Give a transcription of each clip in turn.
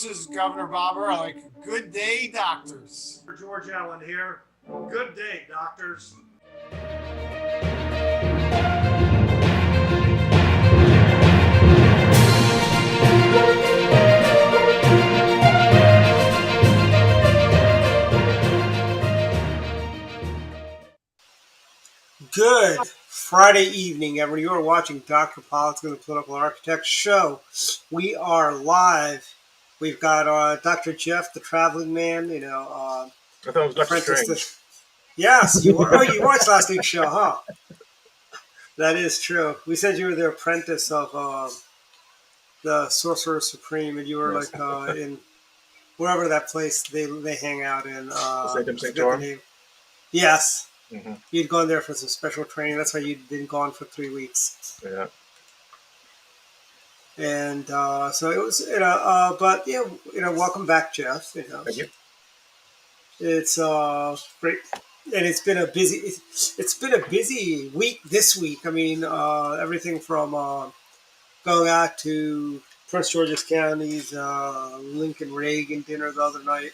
this is Governor Bobber. I like good day, doctors. George Allen here. Good day, doctors. Good Friday evening, everyone. You are watching Dr. Politics and the Political Architect Show. We are live. We've got Dr. Jeff, the traveling man. I thought it was Dr. Strange. Yes, you were. Oh, you watched last week's show, huh? That is true. We said you were the apprentice of the Sorcerer Supreme, and you were Yes. in wherever that place they hang out in. Sanctorum? Yes. Mm-hmm. You'd gone there for some special training. That's why you'd been gone for 3 weeks. Yeah. And so it was, but yeah, welcome back, Jeff. Thank you. It's great, and it's been a busy week this week. I mean, everything from going out to Prince George's County's Lincoln Reagan dinner the other night,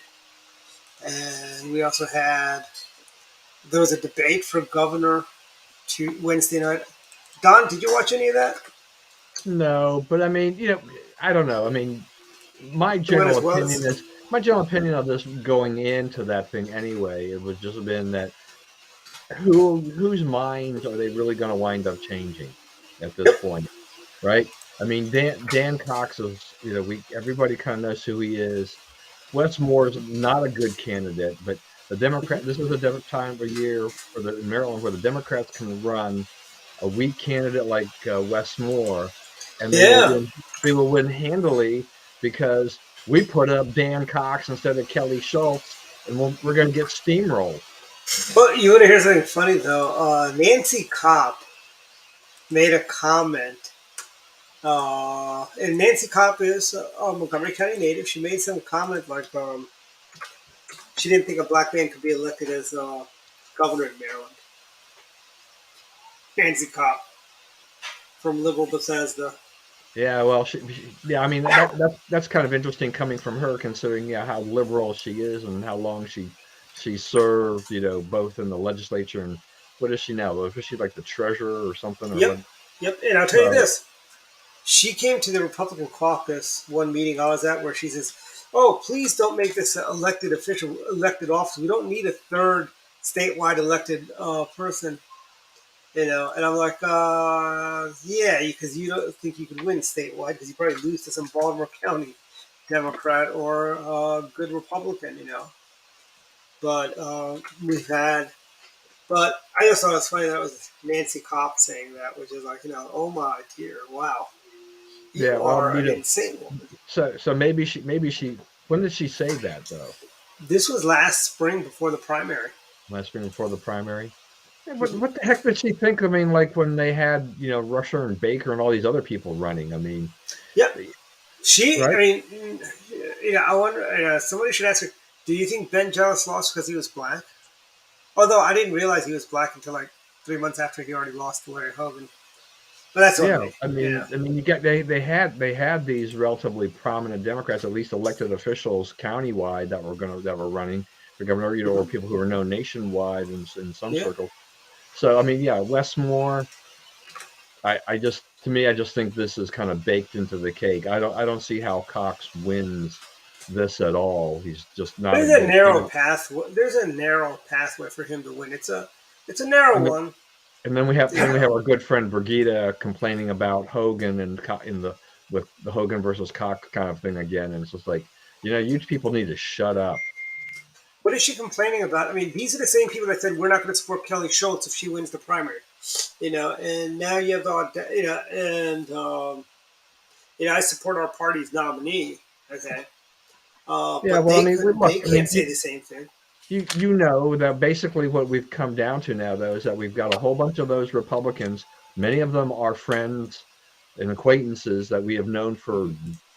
and we also had. There was a debate for governor Wednesday night. Don, did you watch any of that? No, but I mean, I don't know. I mean, my general opinion of this going into that thing anyway, it would just have been that whose minds are they really going to wind up changing at this point, right? I mean, Dan Cox is, everybody kind of knows who he is. Wes Moore is not a good candidate, but the Democrat. This is a different time of year in Maryland where the Democrats can run a weak candidate like Wes Moore, and they will win handily because we put up Dan Cox instead of Kelly Schultz, and we're going to get steamrolled. Well, you want to hear something funny though? Nancy Kopp made a comment, and Nancy Kopp is a Montgomery County native. She made some comment like she didn't think a black man could be elected as governor in Maryland. Nancy Kopp from liberal Bethesda. Yeah, well, I mean that's kind of interesting coming from her, considering how liberal she is and how long she served, both in the legislature and what is she now? Was she like the treasurer or something? Yep. And I'll tell you this: she came to the Republican caucus one meeting I was at where she says, "Oh, please don't make this elected office. We don't need a third statewide elected person." And I'm like, yeah, because you don't think you could win statewide because you probably lose to some Baltimore County Democrat or a good Republican, But but I just thought it was funny that was Nancy Kopp saying that, which is like, oh my dear, wow. You are an insane woman. So maybe she. When did she say that though? This was last spring before the primary. Last spring before the primary. Yeah, what the heck did she think? I mean, like when they had Rusher and Baker and all these other people running. I mean, yeah, she. Right? I mean, I wonder. Somebody should ask her. Do you think Ben Jealous lost because he was black? Although I didn't realize he was black until like 3 months after he already lost to Larry Hogan. But that's okay. I mean, you get they had these relatively prominent Democrats, at least elected officials countywide that were running for governor, or people who are known nationwide in some circles. So I mean, Wes Moore. I just think this is kind of baked into the cake. I don't see how Cox wins this at all. He's just not. There's a narrow path. There's a narrow pathway for him to win. It's a narrow one. And then we have our good friend Brigida complaining about Hogan and with the Hogan versus Cox kind of thing again, and it's just like, you people need to shut up. What is she complaining about? I mean, these are the same people that said we're not going to support Kelly Schultz if she wins the primary, And now you have I support our party's nominee. Okay. They can't say the same thing. You know that basically what we've come down to now, though, is that we've got a whole bunch of those Republicans. Many of them are friends and acquaintances that we have known for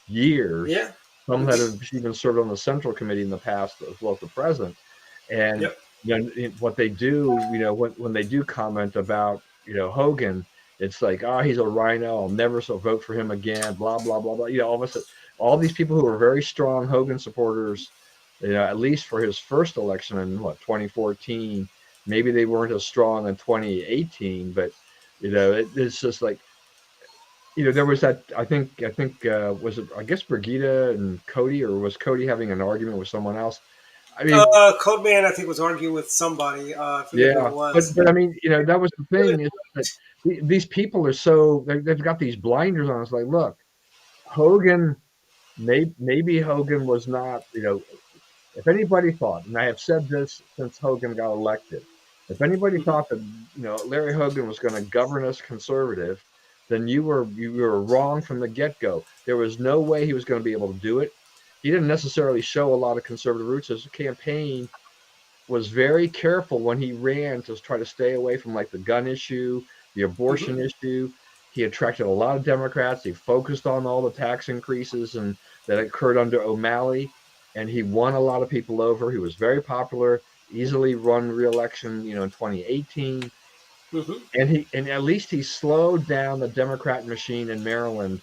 years. Yeah. Some that have even served on the Central Committee in the past, as well as the president. And what they do, when they do comment about Hogan, It's like, oh, he's a rhino. I'll never so vote for him again. Blah blah blah blah. All of a sudden, all these people who were very strong Hogan supporters, at least for his first election in 2014, maybe they weren't as strong in 2018, but it's just like, there was that. I think was it? I guess Brigida and Cody, or was Cody having an argument with someone else? I mean, Code Man, I think, was arguing with somebody. I forget who yeah, it was. but I mean, that was the thing, is that these people are they've got these blinders on. It's like, look, Hogan, maybe Hogan was not, if anybody thought, and I have said this since Hogan got elected, if anybody Mhm. thought that Larry Hogan was going to govern us conservative, then you were wrong from the get-go. There was no way he was going to be able to do it. He didn't necessarily show a lot of conservative roots. His campaign was very careful when he ran to try to stay away from like the gun issue, the Mhm. abortion issue. He attracted a lot of Democrats. He focused on all the tax increases and that occurred under O'Malley, and he won a lot of people over. He was very popular, easily won re-election, in 2018, Mhm. and at least he slowed down the Democrat machine in Maryland,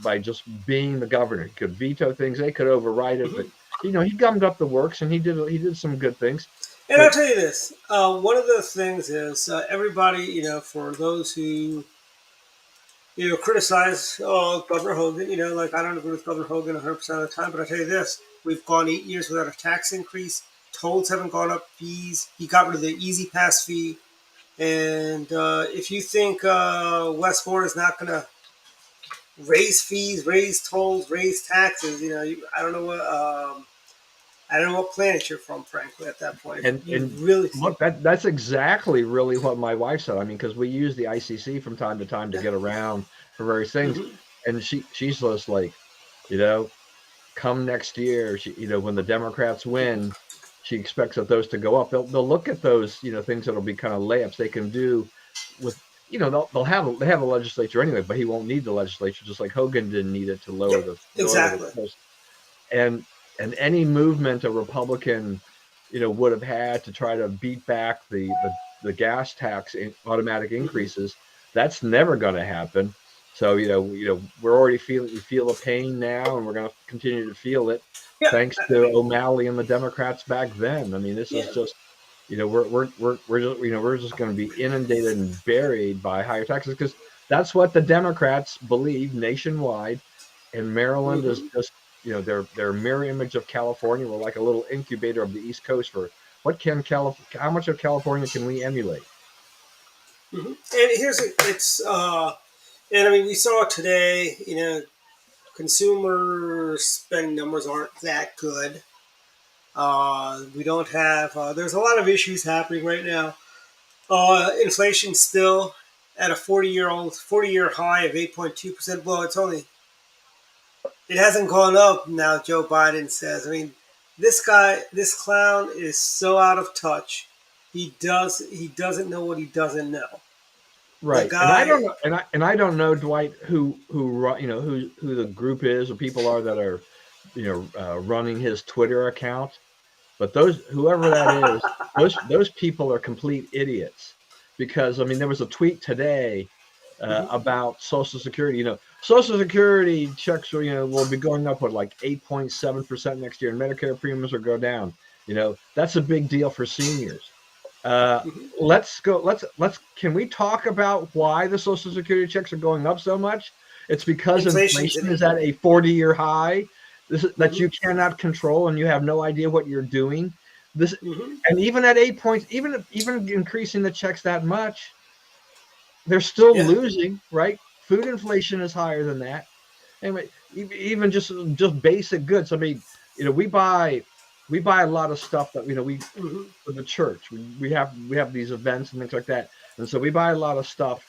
by just being the governor. He could veto things, they could override it, but Mhm. he gummed up the works and he did some good things. And I'll But tell you this: one of the things is everybody, for those who criticize Governor Hogan, like I don't agree with Governor Hogan 100% of the time, but I tell you this: we've gone 8 years without a tax increase. Tolls haven't gone up. Fees. He got rid of the Easy Pass fee. And if you think Westmore is not going to raise fees, raise tolls, raise taxes, I don't know what I don't know what planet you're from, frankly. At that point, if you and really think, look, that's exactly really what my wife said. I mean, because we use the ICC from time to time to yeah, get around for various things, mm-hmm, and she's just like, you know, come next year, when the Democrats win, she expects that those to go up. They'll look at those, things that'll be kind of layups they can do with, they have a legislature anyway, but he won't need the legislature, just like Hogan didn't need it to lower yep, the exactly. cost. and and any movement a Republican, would have had to try to beat back the gas tax automatic Mm-hmm, increases, that's never going to happen. So we're already we feel the pain now, and we're going to continue to feel it, yeah, thanks I to mean, O'Malley and the Democrats back then. I mean, this is yeah, just, we're just going to be inundated and buried by higher taxes, because that's what the Democrats believe nationwide, and Maryland is mm-hmm, just, their mirror image of California. We're like a little incubator of the East Coast for how much of California can we emulate? mm-hmm. And it's and I mean we saw today, consumer spending numbers aren't that good. We don't have. There's a lot of issues happening right now. Inflation still at a 40-year high of 8.2%. Well, it hasn't gone up now. Joe Biden says. I mean, this clown is so out of touch. He doesn't know what he doesn't know. The Right, and I guy. don't know, and I don't know, Dwight, who the group is or people are that are, running his Twitter account. But whoever that is, those people are complete idiots, because I mean there was a tweet today Mhm. about Social Security. Social Security checks will be going up with like 8.7% next year, and Medicare premiums will go down. That's a big deal for seniors. Uh, Mhm. let's go. Let's. Can we talk about why the Social Security checks are going up so much? It's because Inflation's in inflation it. is at a 40-year high. That Mhm. you cannot control, and you have no idea what you're doing. This, Mhm. and even at 8 points, even increasing the checks that much, they're still Yeah. losing. Right? Food inflation is higher than that. Anyway, even just basic goods. I mean, we buy a lot of stuff that we Mhm. for the church. We have these events and things like that, and so we buy a lot of stuff,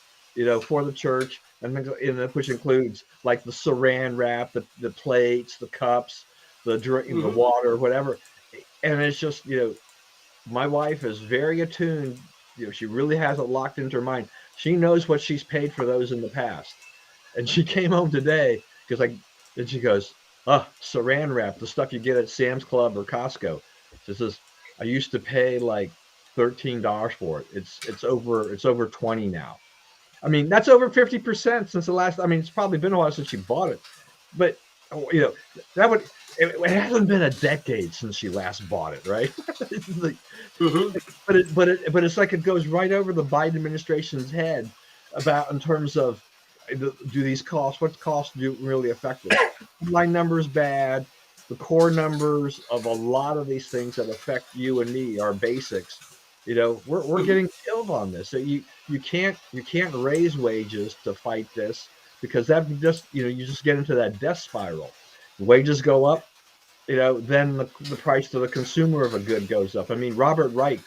for the church, and things, which includes like the Saran wrap, the plates, the cups, the drink, the Mhm. water, whatever. And it's just, my wife is very attuned. She really has it locked into her mind. She knows what she's paid for those in the past, and she came home today because then she goes, "Oh, Saran wrap, the stuff you get at Sam's Club or Costco." She says, "I used to pay like $13 for it. It's over 20 now." I mean, that's over 50% since the last. I mean, it's probably been a while since she bought it, but that would. It hasn't been a decade since she last bought it, right? It's like, Mm-hmm. but it's like it goes right over the Biden administration's head about in terms of do these costs, what costs do really affect us? Headline numbers bad. The core numbers of a lot of these things that affect you and me, our basics, we're getting killed on this. So you can't raise wages to fight this because that just you just get into that death spiral. Wages go up, then the price to the consumer of a good goes up. I mean, Robert Reich,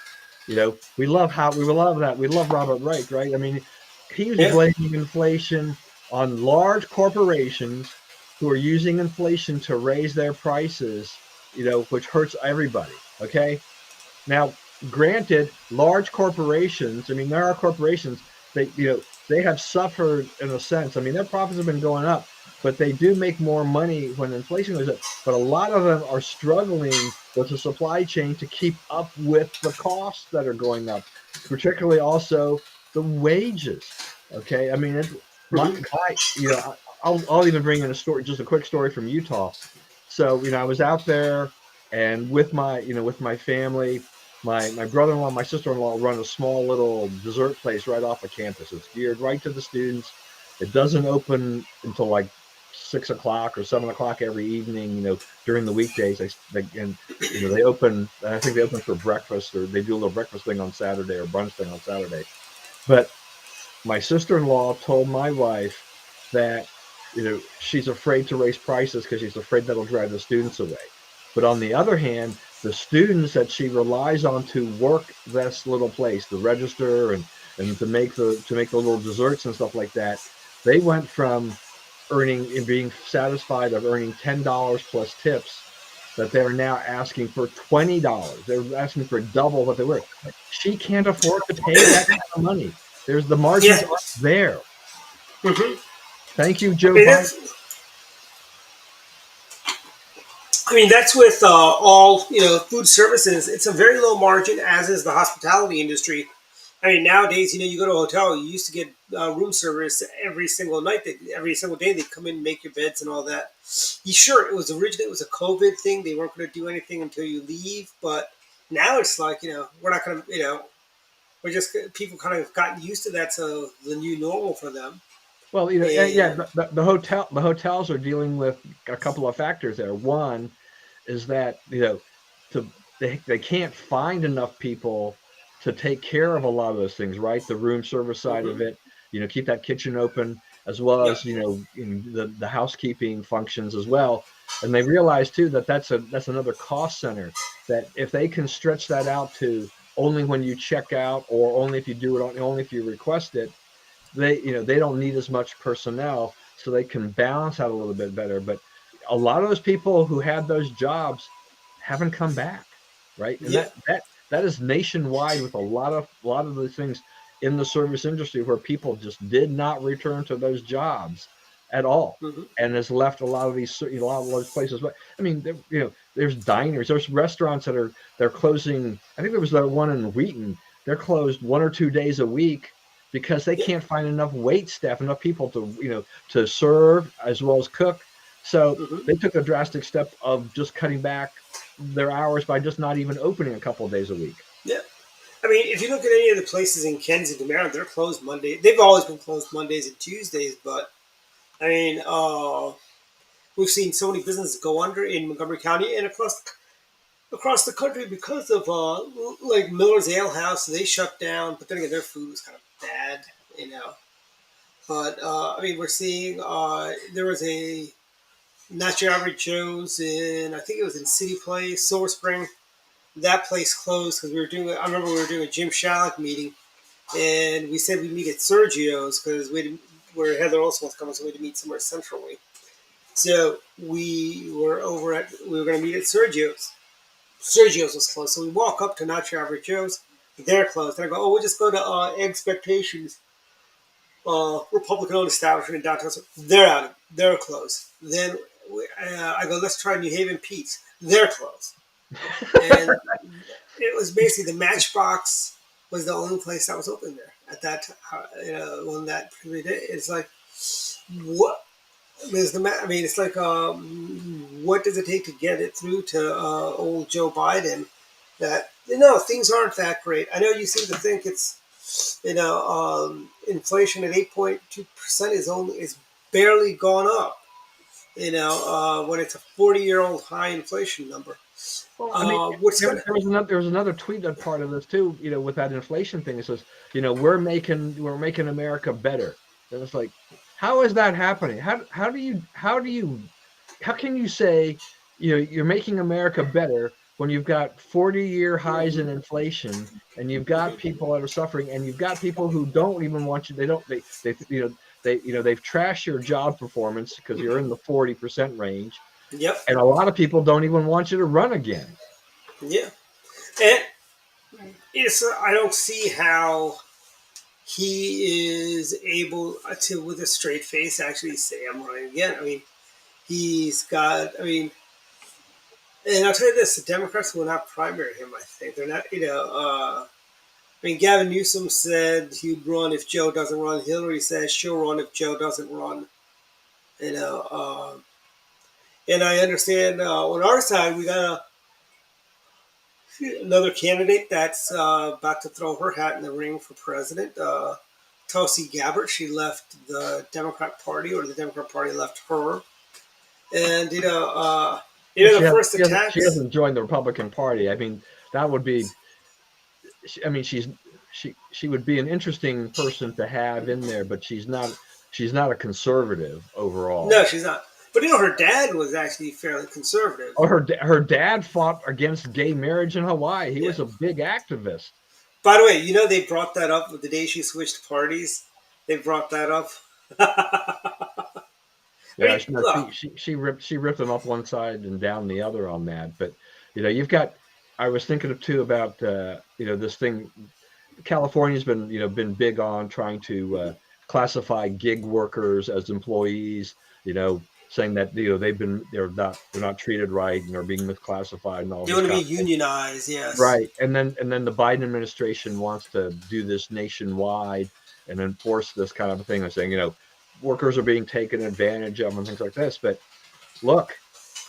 we love Robert Reich, right? I mean, he's Yeah. blaming inflation on large corporations who are using inflation to raise their prices, which hurts everybody. Okay. Now, granted, large corporations, I mean, there are corporations they have suffered in a sense. I mean, their profits have been going up, but they do make more money when inflation goes up. But a lot of them are struggling with the supply chain to keep up with the costs that are going up, particularly also the wages. Okay. I mean, I'll even bring in a story, just a quick story from Utah. So, I was out there and with my family, my brother-in-law, my sister-in-law run a small little dessert place right off of campus. It's geared right to the students. It doesn't open until like 6 o'clock or 7 o'clock every evening. During the weekdays, they open. I think they open for breakfast, or they do a little breakfast thing on Saturday or brunch thing on Saturday. But my sister-in-law told my wife that she's afraid to raise prices because she's afraid that'll drive the students away. But on the other hand, the students that she relies on to work this little place, to register and to make the little desserts and stuff like that, they went from earning and being satisfied of earning $10 plus tips that they're now asking for $20. They're asking for double what they were. She can't afford to pay that kind of money. The margins Yeah. aren't there. Mm-hmm. Thank you, I Joe mean, Biden. that's with all food services. It's a very low margin, as is the hospitality industry. I mean, nowadays, you go to a hotel. You used to get room service every single night. Every single day, they'd come in and make your beds and all that. Sure, it was originally a COVID thing. They weren't going to do anything until you leave. But now it's like we're not going to we're just people kind of gotten used to that. So the new normal for them. Well, yeah, And the hotels are dealing with a couple of factors there. One is that they can't find enough people to take care of a lot of those things, right? The room service side of mm-hmm. it, keep that kitchen open, as well Yep. as in the housekeeping functions as well. And they realize too that that's another cost center, that if they can stretch that out to only when you check out, or only if you do it, only if you request it, they don't need as much personnel, so they can balance out a little bit better. But a lot of those people who had those jobs haven't come back, right? And Yeah. that is nationwide, with a lot of the things in the service industry where people just did not return to those jobs at all, Mm-hmm. and has left a lot of those places. But I mean, there's diners, there's restaurants they're closing. I think there was that one in Wheaton. They're closed 1 or 2 days a week because they Yeah. can't find enough wait staff, enough people to serve as well as cook. So Mm-hmm. they took a drastic step of just cutting back their hours by just not even opening a couple of days a week. Yeah. I mean, if you look at any of the places in Kensington, Maryland, they're closed Monday. They've always been closed Mondays and Tuesdays, but I mean, we've seen so many businesses go under in Montgomery County and across the country because of like Miller's Ale House. They shut down, but then again, their food was kind of bad. But I mean, we're seeing there was a Not Your Average Joe's in, I think it was in City Place, Silver Spring. That place closed because I remember we were doing a Jim Shalleck meeting, and we said we'd meet at Sergio's because where Heather also was coming, so we had to meet somewhere centrally. So we were going to meet at Sergio's. Sergio's was closed, so we walk up to Not Your Average Joe's. They're closed. And I go, we'll just go to Expectations, Republican-owned establishment in downtown. They're out. They're closed. Then I go, let's try New Haven Pete's. They're closed. And it was basically the Matchbox was the only place that was open there at that on that particular day. It's like, what is the I mean, it's like, what does it take to get it through to old Joe Biden? That things aren't that great. I know you seem to think it's inflation at 8.2% is barely gone up. When it's a 40-year-old high inflation number. Well, I mean, there was another tweet that part of this too. With that inflation thing, it says, we're making America better, and it's like, how is that happening? How can you say, you're making America better when you've got 40-year highs in inflation, and you've got people that are suffering, and you've got people who don't even want you. They've trashed your job performance because you're in the 40% range. Yep. And a lot of people don't even want you to run again. Yeah. And I don't see how he is able to, with a straight face, actually say, I'm running again. I mean, and I'll tell you this, the Democrats will not primary him, I think. They're not, I mean, Gavin Newsom said he'd run if Joe doesn't run. Hillary says she'll run if Joe doesn't run. And I understand on our side, we got another candidate that's about to throw her hat in the ring for president. Tulsi Gabbard, she left the Democrat Party, or the Democrat Party left her. And, the first attacks. She hasn't joined the Republican Party. I mean, that would be, I mean, she would be an interesting person to have in there, but she's not a conservative overall. No, she's not. But her dad was actually fairly conservative. Oh, her dad fought against gay marriage in Hawaii. He was a big activist. By the way, they brought that up the day she switched parties. They brought that up. Yeah, she ripped them up one side and down the other on that. But you've got. I was thinking of too about this thing. California's been big on trying to classify gig workers as employees. Saying that they're not treated right and are being misclassified and all. They want to be unionized, yes. Right, and then the Biden administration wants to do this nationwide and enforce this kind of a thing, and saying workers are being taken advantage of and things like this. But look,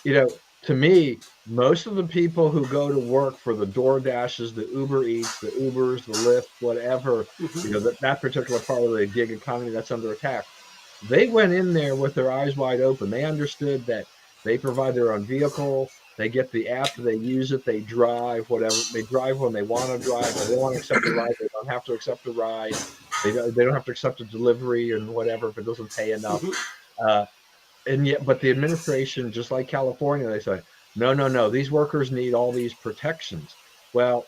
to me, most of the people who go to work for the DoorDashes, the Uber Eats, the Ubers, the Lyft, whatever, that particular part of the gig economy that's under attack. They went in there with their eyes wide open. They understood that they provide their own vehicle. They get the app. They use it. They drive, whatever. They drive when they want to drive. If they want to accept a ride, they don't have to accept a ride. They don't have to accept a delivery and whatever if it doesn't pay enough. But the administration, just like California, they say, no. These workers need all these protections. Well,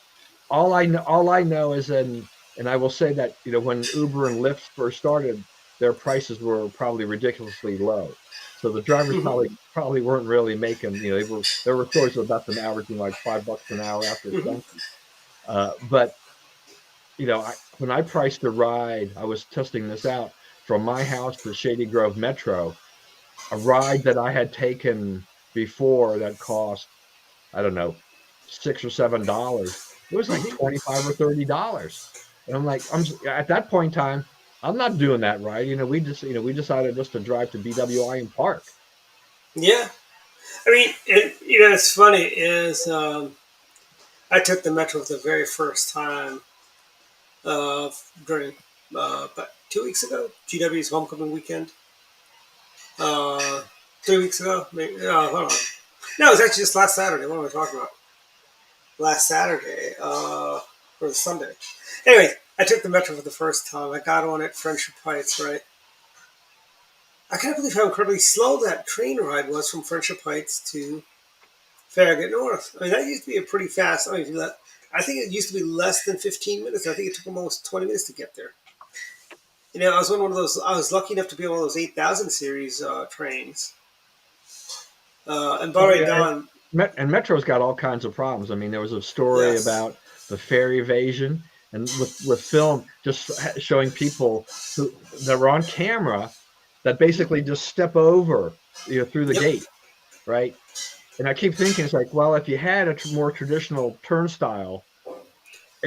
all I know is, and I will say that when Uber and Lyft first started, their prices were probably ridiculously low. So the drivers probably weren't really making, there were stories about them averaging like $5 an hour after expenses. But when I priced a ride, I was testing this out from my house to Shady Grove Metro, a ride that I had taken before that cost, I don't know, $6 or $7. It was like $25 or $30. And I'm like, at that point in time, I'm not doing that ride. We decided just to drive to BWI and park. Yeah. I mean, it's funny is I took the Metro for the very first time during about 2 weeks ago, GW's homecoming weekend. 3 weeks ago, maybe. Hold on. No, it was actually just last Saturday. What am I talking about? Last Saturday or Sunday. Anyway, I took the Metro for the first time. I got on at Friendship Heights, right? I can't believe how incredibly slow that train ride was from Friendship Heights to Farragut North. I mean, that used to be a pretty fast. I think it used to be less than 15 minutes. I think it took almost 20 minutes to get there. I was on one of those. I was lucky enough to be on one of those 8,000 series trains. And by the way, Don. And Metro's got all kinds of problems. I mean, there was a story about the fare evasion, and with film just showing people that were on camera that basically just step over through the gate, right? And I keep thinking, it's like, well, if you had a more traditional turnstile,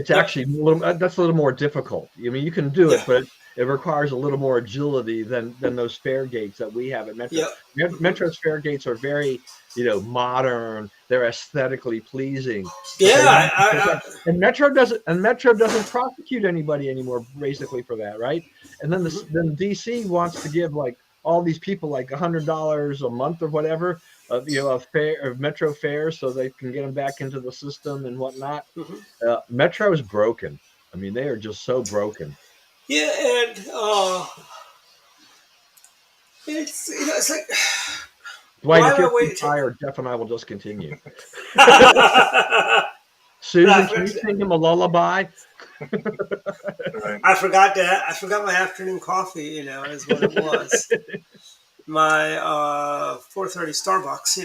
it's actually a little, that's a little more difficult. I mean, you can do it, but it requires a little more agility than those fare gates that we have at Metro. Metro's fare gates are very, modern. They're aesthetically pleasing. And Metro doesn't prosecute anybody anymore, basically, for that, right? And then then DC wants to give like all these people like $100 a month or whatever of Metro fares so they can get them back into the system and whatnot. Metro is broken. I mean, they are just so broken. Yeah, and it's like. Dwight, if you're tired, Jeff and I will just continue. Susan, can you sing him a lullaby? I forgot that. I forgot my afternoon coffee. Is what it was. My 4:30 Starbucks.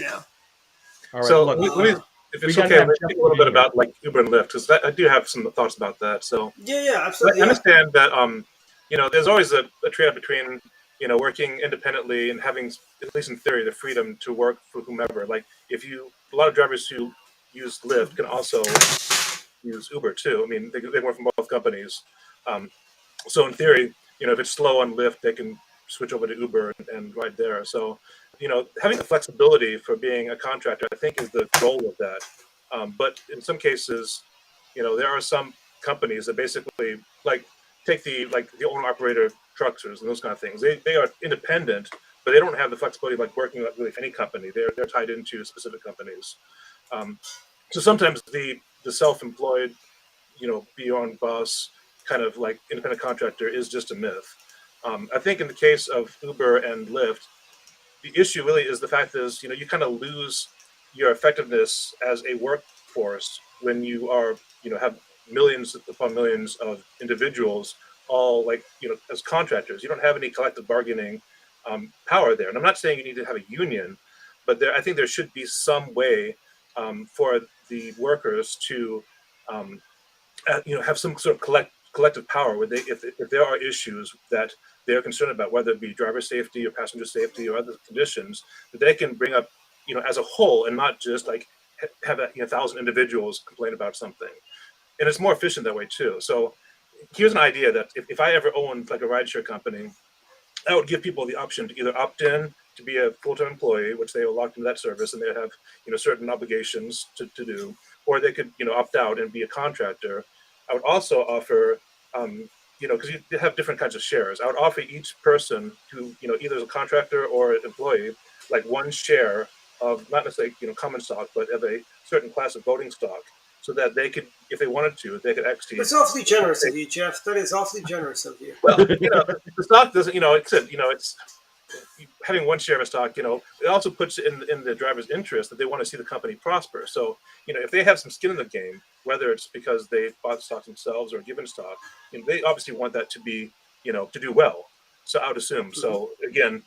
All right. So if it's okay, let's speak a little bit about like Uber and Lyft, because I do have some thoughts about that. So yeah, absolutely. I understand that there's always a trade-off between working independently and having, at least in theory, the freedom to work for whomever. Like a lot of drivers who use Lyft can also use Uber too. I mean, they work from both companies. So in theory, if it's slow on Lyft, they can switch over to Uber and ride there. So, having the flexibility for being a contractor, I think, is the goal of that. But in some cases, there are some companies that basically take the owner operator trucksters and those kind of things. They are independent, but they don't have the flexibility of like working with really any company. They're tied into specific companies. So sometimes the self-employed, be on bus kind of like independent contractor is just a myth. I think in the case of Uber and Lyft, the issue really is the fact is, you kind of lose your effectiveness as a workforce when you are, have millions upon millions of individuals all as contractors. You don't have any collective bargaining power there. And I'm not saying you need to have a union, but I think there should be some way for the workers to, have some sort of collective power where if there are issues that they're concerned about, whether it be driver safety or passenger safety or other conditions, that they can bring up, as a whole, and not just like have 1,000 individuals complain about something. And it's more efficient that way too. So here's an idea that if I ever owned like a rideshare company, I would give people the option to either opt in to be a full-time employee, which they are locked into that service and they have, certain obligations to do, or they could, opt out and be a contractor. I would also offer, because you have different kinds of shares. I would offer each person who, either is a contractor or an employee, like one share of not necessarily, common stock, but of a certain class of voting stock, so that they could, if they wanted to, they could actually. That's awfully generous of you, Jeff. That is awfully generous of you. Well, the stock doesn't, it's having one share of a stock. It also puts in the driver's interest that they want to see the company prosper. So, if they have some skin in the game, whether it's because they bought stock themselves or given stock, they obviously want that to be, to do well. So I would assume. Mm-hmm. So again,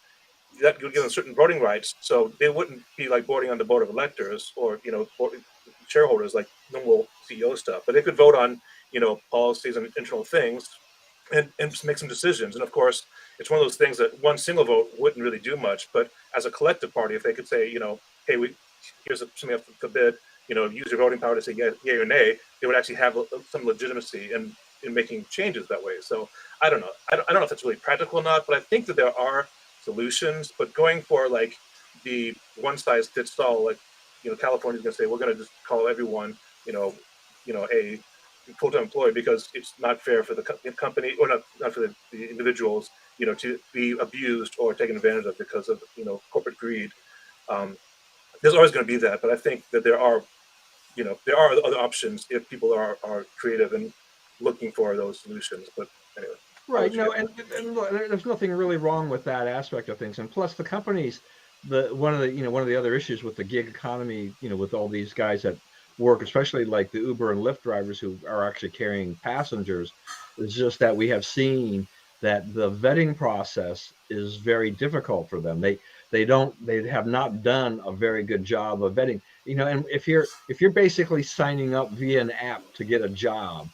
that would give them certain voting rights. So they wouldn't be like voting on the board of electors or, shareholders like normal CEO stuff, but they could vote on, policies and internal things and make some decisions. And of course, it's one of those things that one single vote wouldn't really do much, but as a collective party, if they could say, hey, here's something up for bid, use your voting power to say yay or nay, they would actually have some legitimacy in making changes that way. So I don't know. I don't know if that's really practical or not, but I think that there are solutions. But going for like the one size fits all, like California's going to say we're going to just call everyone a full-time employee because it's not fair for the company or not for the individuals to be abused or taken advantage of because of corporate greed. There's always going to be that, but I think that there are other options if people are creative and looking for those solutions. But anyway. Right. No, and look, there's nothing really wrong with that aspect of things. And plus, the companies, one of the other issues with the gig economy, with all these guys that work, especially like the Uber and Lyft drivers who are actually carrying passengers, is just that we have seen that the vetting process is very difficult for them. They have not done a very good job of vetting. And if you're basically signing up via an app to get a job,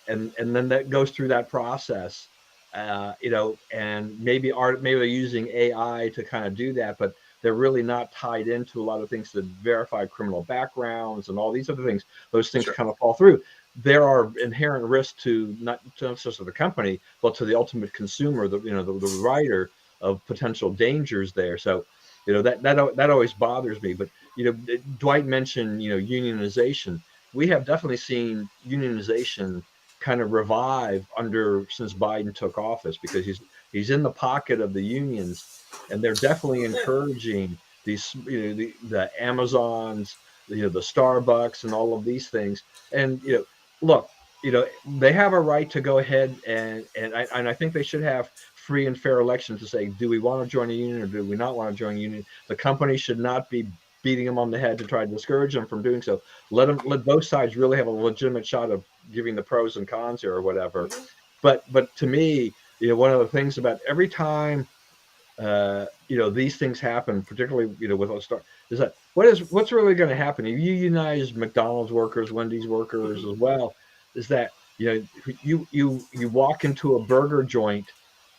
and then that goes through that process, and maybe they're using AI to kind of do that, but they're really not tied into a lot of things to verify criminal backgrounds and all these other things. Those things kind of fall through. there are inherent risks to not just to the company, but to the ultimate consumer, the writer, of potential dangers there. So, that always bothers me. But Dwight mentioned unionization. We have definitely seen unionization kind of revive since Biden took office, because he's in the pocket of the unions, and they're definitely encouraging these the Amazons, the Starbucks, and all of these things. And look, they have a right to go ahead, and I think they should have free and fair elections to say, do we want to join a union or do we not want to join a union? The company should not be beating them on the head to try to discourage them from doing so. Let both sides really have a legitimate shot of giving the pros and cons here or whatever. Mm-hmm. But to me, one of the things about every time these things happen, particularly with a start, is that what's really going to happen if you unionize McDonald's workers, Wendy's workers as well, is that you walk into a burger joint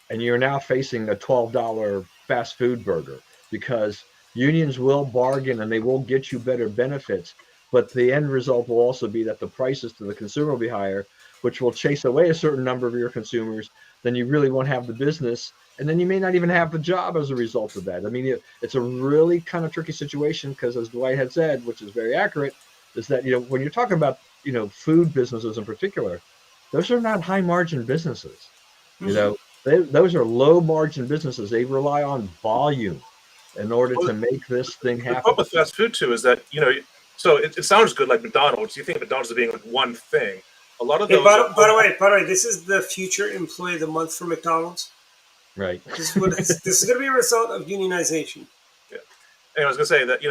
and you're now facing a $12 fast food burger, because unions will bargain and they will get you better benefits, but the end result will also be that the prices to the consumer will be higher, which will chase away a certain number of your consumers. Then you really won't have the business, and then you may not even have the job as a result of that. I mean, it's a really kind of tricky situation, because as Dwight had said, which is very accurate, is that when you're talking about food businesses in particular, those are not high margin businesses. You Mm-hmm. know, those are low margin businesses. They rely on volume in order Well, to make this thing the happen. problem with fast food too is that so it sounds good like McDonald's. You think of McDonald's as being like one thing. A lot of Hey, those are by the way, this is the future employee of the month for McDonald's. Right. This is going to be a result of unionization. yeah. And I was gonna say that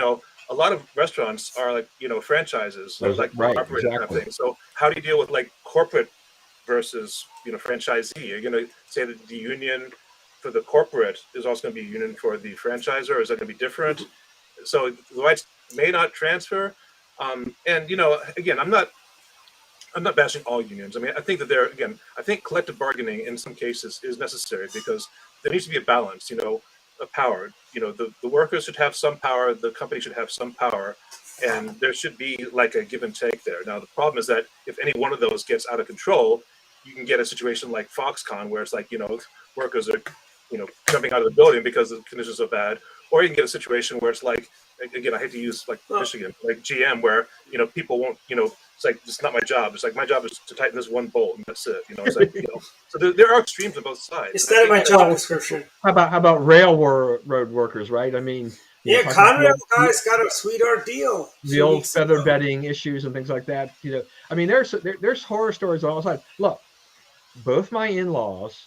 a lot of restaurants are like franchises, Those are like owner right, operator kind of exactly. thing. So how do you deal with like corporate versus franchisee? You're gonna say that the union for the corporate is also going to be a union for the franchisor, or is that going to be different? So the rights may not transfer. And again, I'm not bashing all unions. I mean, I think that I think collective bargaining in some cases is necessary, because there needs to be a balance, of power. The workers should have some power, the company should have some power, and there should be like a give and take there. Now, the problem is that if any one of those gets out of control, you can get a situation like Foxconn, where it's like, workers are, jumping out of the building because the conditions are bad, or you can get a situation where it's like, again, I hate to use like Michigan, like GM, where people won't, it's like, it's not my job. It's like, my job is to tighten this one bolt, and that's it. It's like, so there are extremes on both sides. It's And I not in think my job description. How about railroad workers, right? I mean, Yeah, talking about Conrail guys got a sweetheart deal a the few old weeks feather ago. bedding issues and things like that. I mean, there's horror stories on all sides. Look, both my in-laws,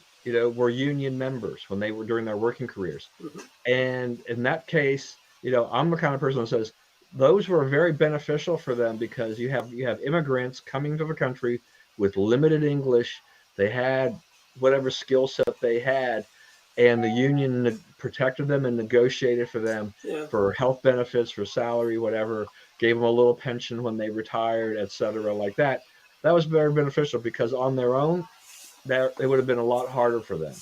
were union members when they were during their working careers. Mhm. And in that case, I'm the kind of person that says those were very beneficial for them, because you have immigrants coming to the country with limited English. They had whatever skill set they had, and the union protected them and negotiated for them Yeah. for health benefits, for salary, whatever, gave them a little pension when they retired, etc., like that. That was very beneficial, because on their own, that it would have been a lot harder for them.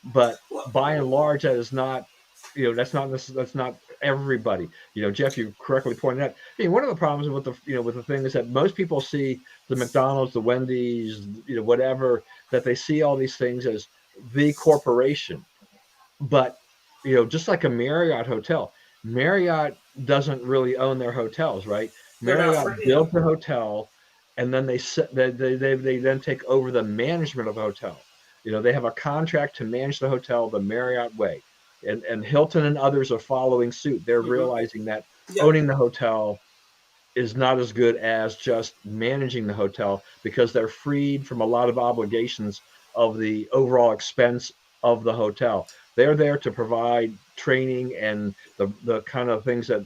But Well, by and large, that is not, that's not everybody. Jeff, you correctly pointed out. I mean, one of the problems with the thing is that most people see the McDonald's, the Wendy's, whatever, that they see all these things as the corporation. But just like a Marriott hotel, Marriott doesn't really own their hotels, right? they're not Marriott for built the hotel, and then they then take over the management of the hotel. They have a contract to manage the hotel the Marriott way, and Hilton and others are following suit. They're Mhm. realizing that Yeah. owning the hotel is not as good as just managing the hotel, because they're freed from a lot of obligations of the overall expense of the hotel. They're there to provide training and the kind of things that,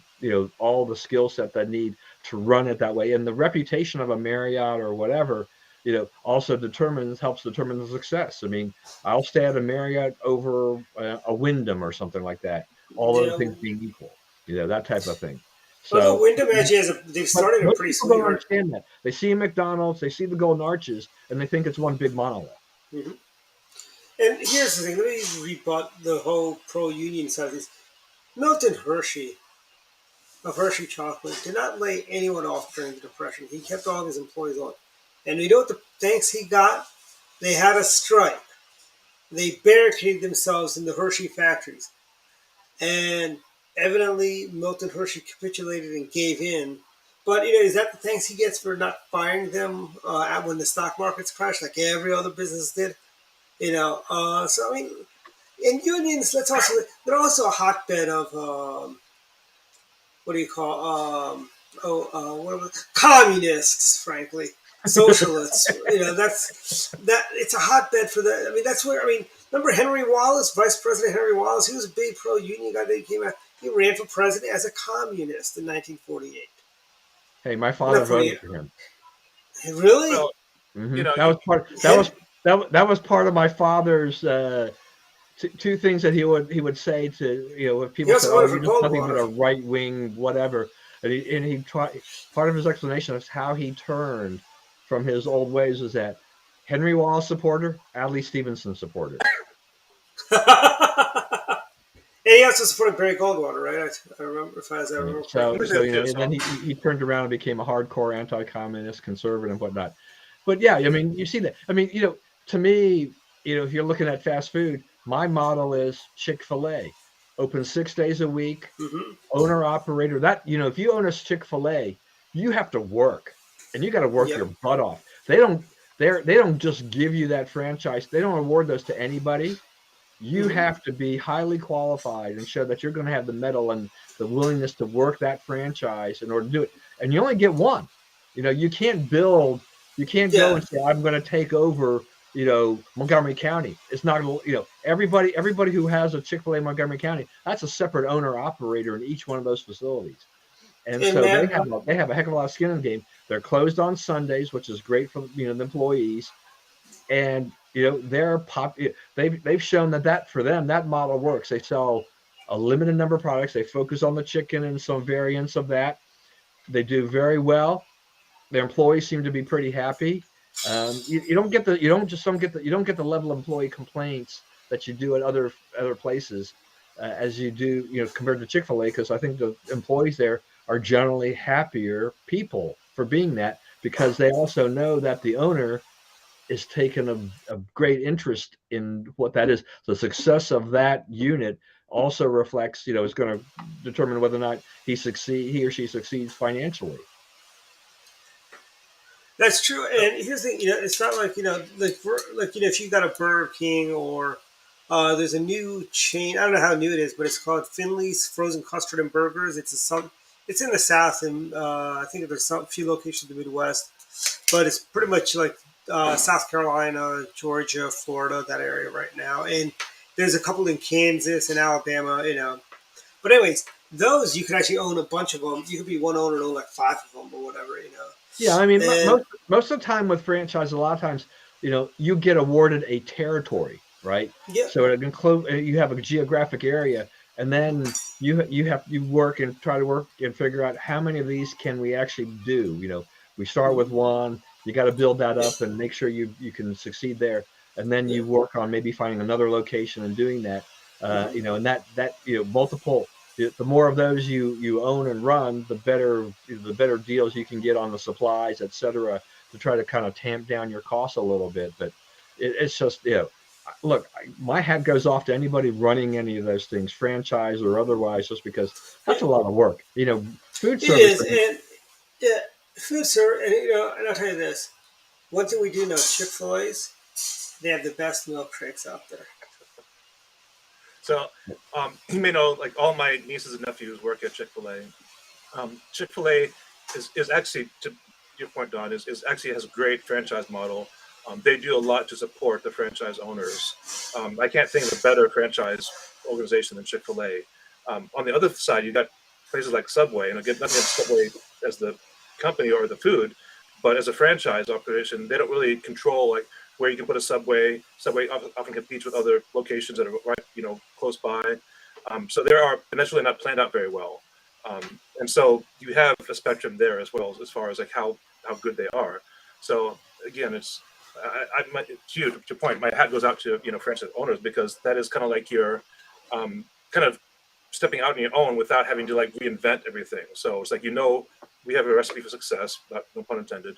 all the skill set that need to run it that way. And the reputation of a Marriott or whatever, also helps determine the success. I mean, I'll stay at a Marriott over a Wyndham or something like that, all other Yeah. things being equal, that type of thing. Although So, Wyndham actually they've but started a most pretty people don't sweetheart. understand that. They see McDonald's, they see the golden arches, and they think it's one big monolith. Mhm. And here's the thing. Let me rebut the whole pro-union side of this. Milton Hershey of Hershey Chocolate did not lay anyone off during the Depression. He kept all his employees on. And you know what the thanks he got? They had a strike. They barricaded themselves in the Hershey factories. And evidently, Milton Hershey capitulated and gave in. But, is that the thanks he gets for not firing them when the stock markets crashed, like every other business did? So, I mean, and unions, they're also a hotbed of, what do you call, communists, frankly, socialists. It's a hotbed for that. I mean, that's where, remember Henry Wallace, Vice President Henry Wallace? He was a big pro-union guy. That he came out. He ran for president as a communist in 1948. Hey, my father Not voted 48. for him. Really? Well, That was part. That was part of my father's two things that he would say to if He people said, also "Oh, voted you're for just nothing but Goldwater. a right wing whatever," and he tried. Part of his explanation of how he turned from his old ways was that Henry Wallace supporter, Adlai Stevenson supporter. And he also supported Barry Goldwater, right? I remember, as I remember correctly. So and then he turned around and became a hardcore anti-communist conservative and whatnot. But yeah, I mean, you see that. I mean, to me, if you're looking at fast food, my model is Chick-fil-A, open 6 days a week, Mm-hmm. owner operator. That if you own a Chick-fil-A, you have to work, and you got to work Yep. your butt off. They don't just give you that franchise. They don't award those to anybody. You Mm-hmm. have to be highly qualified and show that you're going to have the mettle and the willingness to work that franchise in order to do it. And you only get one. You can't build. You can't go Yeah. and say, "I'm going to take over." Montgomery County. It's not. Everybody who has a Chick-fil-A Montgomery County, that's a separate owner operator in each one of those facilities. And And so they Matt, have a heck of a lot of skin in the game. They're closed on Sundays, which is great for the employees. And they've shown that for them that model works. They sell a limited number of products. They focus on the chicken and some variants of that. They do very well. Their employees seem to be pretty happy. You don't get the level of employee complaints that you do at other places as you do compared to Chick-fil-A, because I think the employees there are generally happier people for being that, because they also know that the owner is taking a great interest in what that is. The success of that unit also reflects, is going to determine whether or not he or she succeeds financially. that's true. And here's the thing, it's not like if you got a Burger King or there's a new chain. I don't know how new it is, but it's called Finley's Frozen Custard and Burgers. It's in the South, and I think there's some few locations in the Midwest, but it's pretty much like South Carolina, Georgia, Florida, that area right now. And there's a couple in Kansas and Alabama. But anyways, those you can actually own a bunch of them. You could be one owner and own like five of them or whatever. Yeah, I mean, And most of the time with franchise, a lot of times, you get awarded a territory, right? yeah, So it include you have a geographic area, and then you work and try to work and figure out how many of these can we actually do. We start with one. You got to build that yeah, up and make sure you can succeed there, and then yeah. you work on maybe finding another location and doing that. And that multiple the more of those you own and run, the better deals you can get on the supplies, et cetera, to try to kind of tamp down your costs a little bit. But it's just look, my hat goes off to anybody running any of those things, franchise or otherwise, just because that's a lot of work. Food It service. is, and yeah, food service. And I'll tell you this: one thing we do know, Chick-fil-A's, they have the best milkshakes out there. So, you may know, like all my nieces and nephews work at Chick-fil-A. Chick-fil-A is actually, to your point, Don, is actually has a great franchise model. They do a lot to support the franchise owners. I can't think of a better franchise organization than Chick-fil-A. On the other side, you got places like Subway, and again, not against Subway as the company or the food, but as a franchise operation, they don't really control like where you can put a Subway. Subway often competes with other locations that are right, close by. So they are initially not planned out very well. And so you have a spectrum there as well as far as like how good they are. So again, it's to your point, my hat goes out to franchise owners, because that is kind of like your kind of stepping out on your own without having to like reinvent everything. So it's like we have a recipe for success, no pun intended.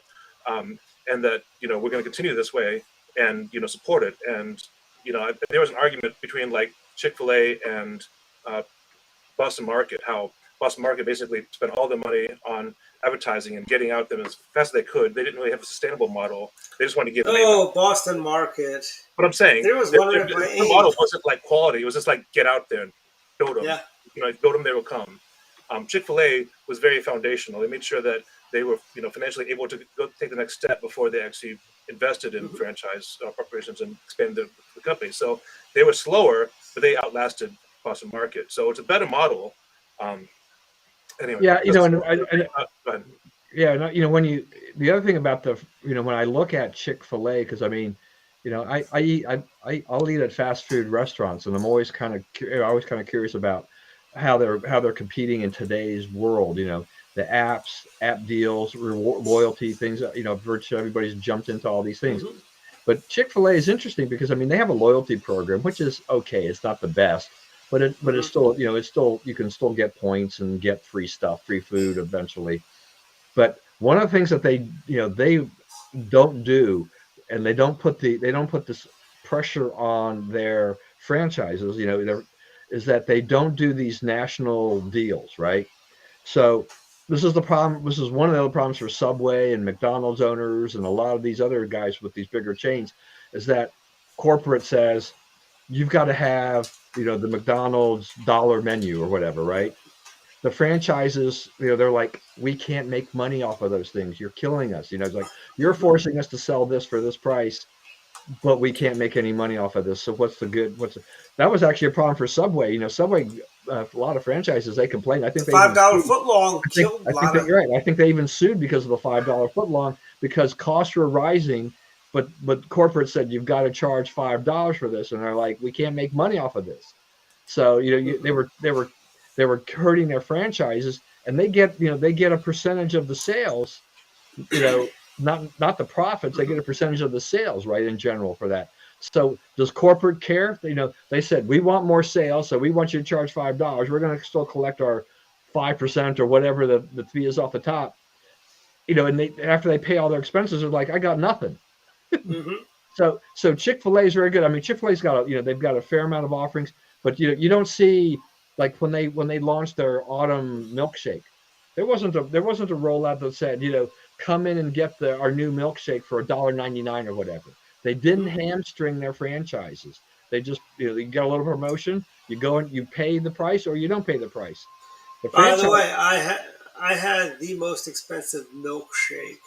and that we're going to continue this way and support it. And there was an argument between like Chick-fil-A and Boston Market, how Boston Market basically spent all the money on advertising and getting out them as fast as they could. They didn't really have a sustainable model. They just wanted to get the name out. Boston Market. But I'm saying There was one right by the model wasn't like quality. It was just like get out there and build them. Yeah. Build them, they will come. Chick-fil-A was very foundational. They made sure that they were financially able to go take the next step before they actually invested in franchise operations and expanded the company. So they were slower, but they outlasted Boston Market. So it's a better model. Anyway. Yeah, go ahead. Yeah, when the other thing about when I look at Chick-fil-A, because I mean, I'll eat at fast food restaurants, and I'm always kind of curious about how they're competing in today's world. The apps, app deals, reward, loyalty things. Virtually everybody's jumped into all these things. Mm-hmm. But Chick-fil-A is interesting because I mean they have a loyalty program, which is okay. It's not the best, but it's still you can still get points and get free stuff, free food eventually. But one of the things that they don't do, and they don't put this pressure on their franchises, is that they don't do these national deals, right? So this is the problem. This is one of the other problems for Subway and McDonald's owners and a lot of these other guys with these bigger chains, is that corporate says you've got to have the McDonald's dollar menu or whatever, right? The franchises, they're like, we can't make money off of those things. You're killing us. It's like you're forcing us to sell this for this price, but we can't make any money off of this. So what's the good? That was actually a problem for Subway. Subway, a lot of franchises, they complained. I think they $5 footlong killed a lot of. You're right. I think they even sued because of the $5 footlong because costs were rising, but corporate said you've got to charge $5 for this, and they're like, we can't make money off of this. So they were hurting their franchises, and they get a percentage of the sales, not the profits. They get a percentage of the sales, right, in general for that. So does corporate care? They said, we want more sales, so we want you to charge $5. We're going to still collect our 5% or whatever the fee is off the top. And after they pay all their expenses, they're like, I got nothing. Mm-hmm. So Chick-fil-A is very good. I mean, Chick-fil-A's got they've got a fair amount of offerings, but you don't see, like when they launched their autumn milkshake, there wasn't a rollout that said, come in and get our new milkshake for $1.99 or whatever. They didn't hamstring their franchises. They just you get a little promotion, you go and you pay the price or you don't pay the price. By the way, I had the most expensive milkshake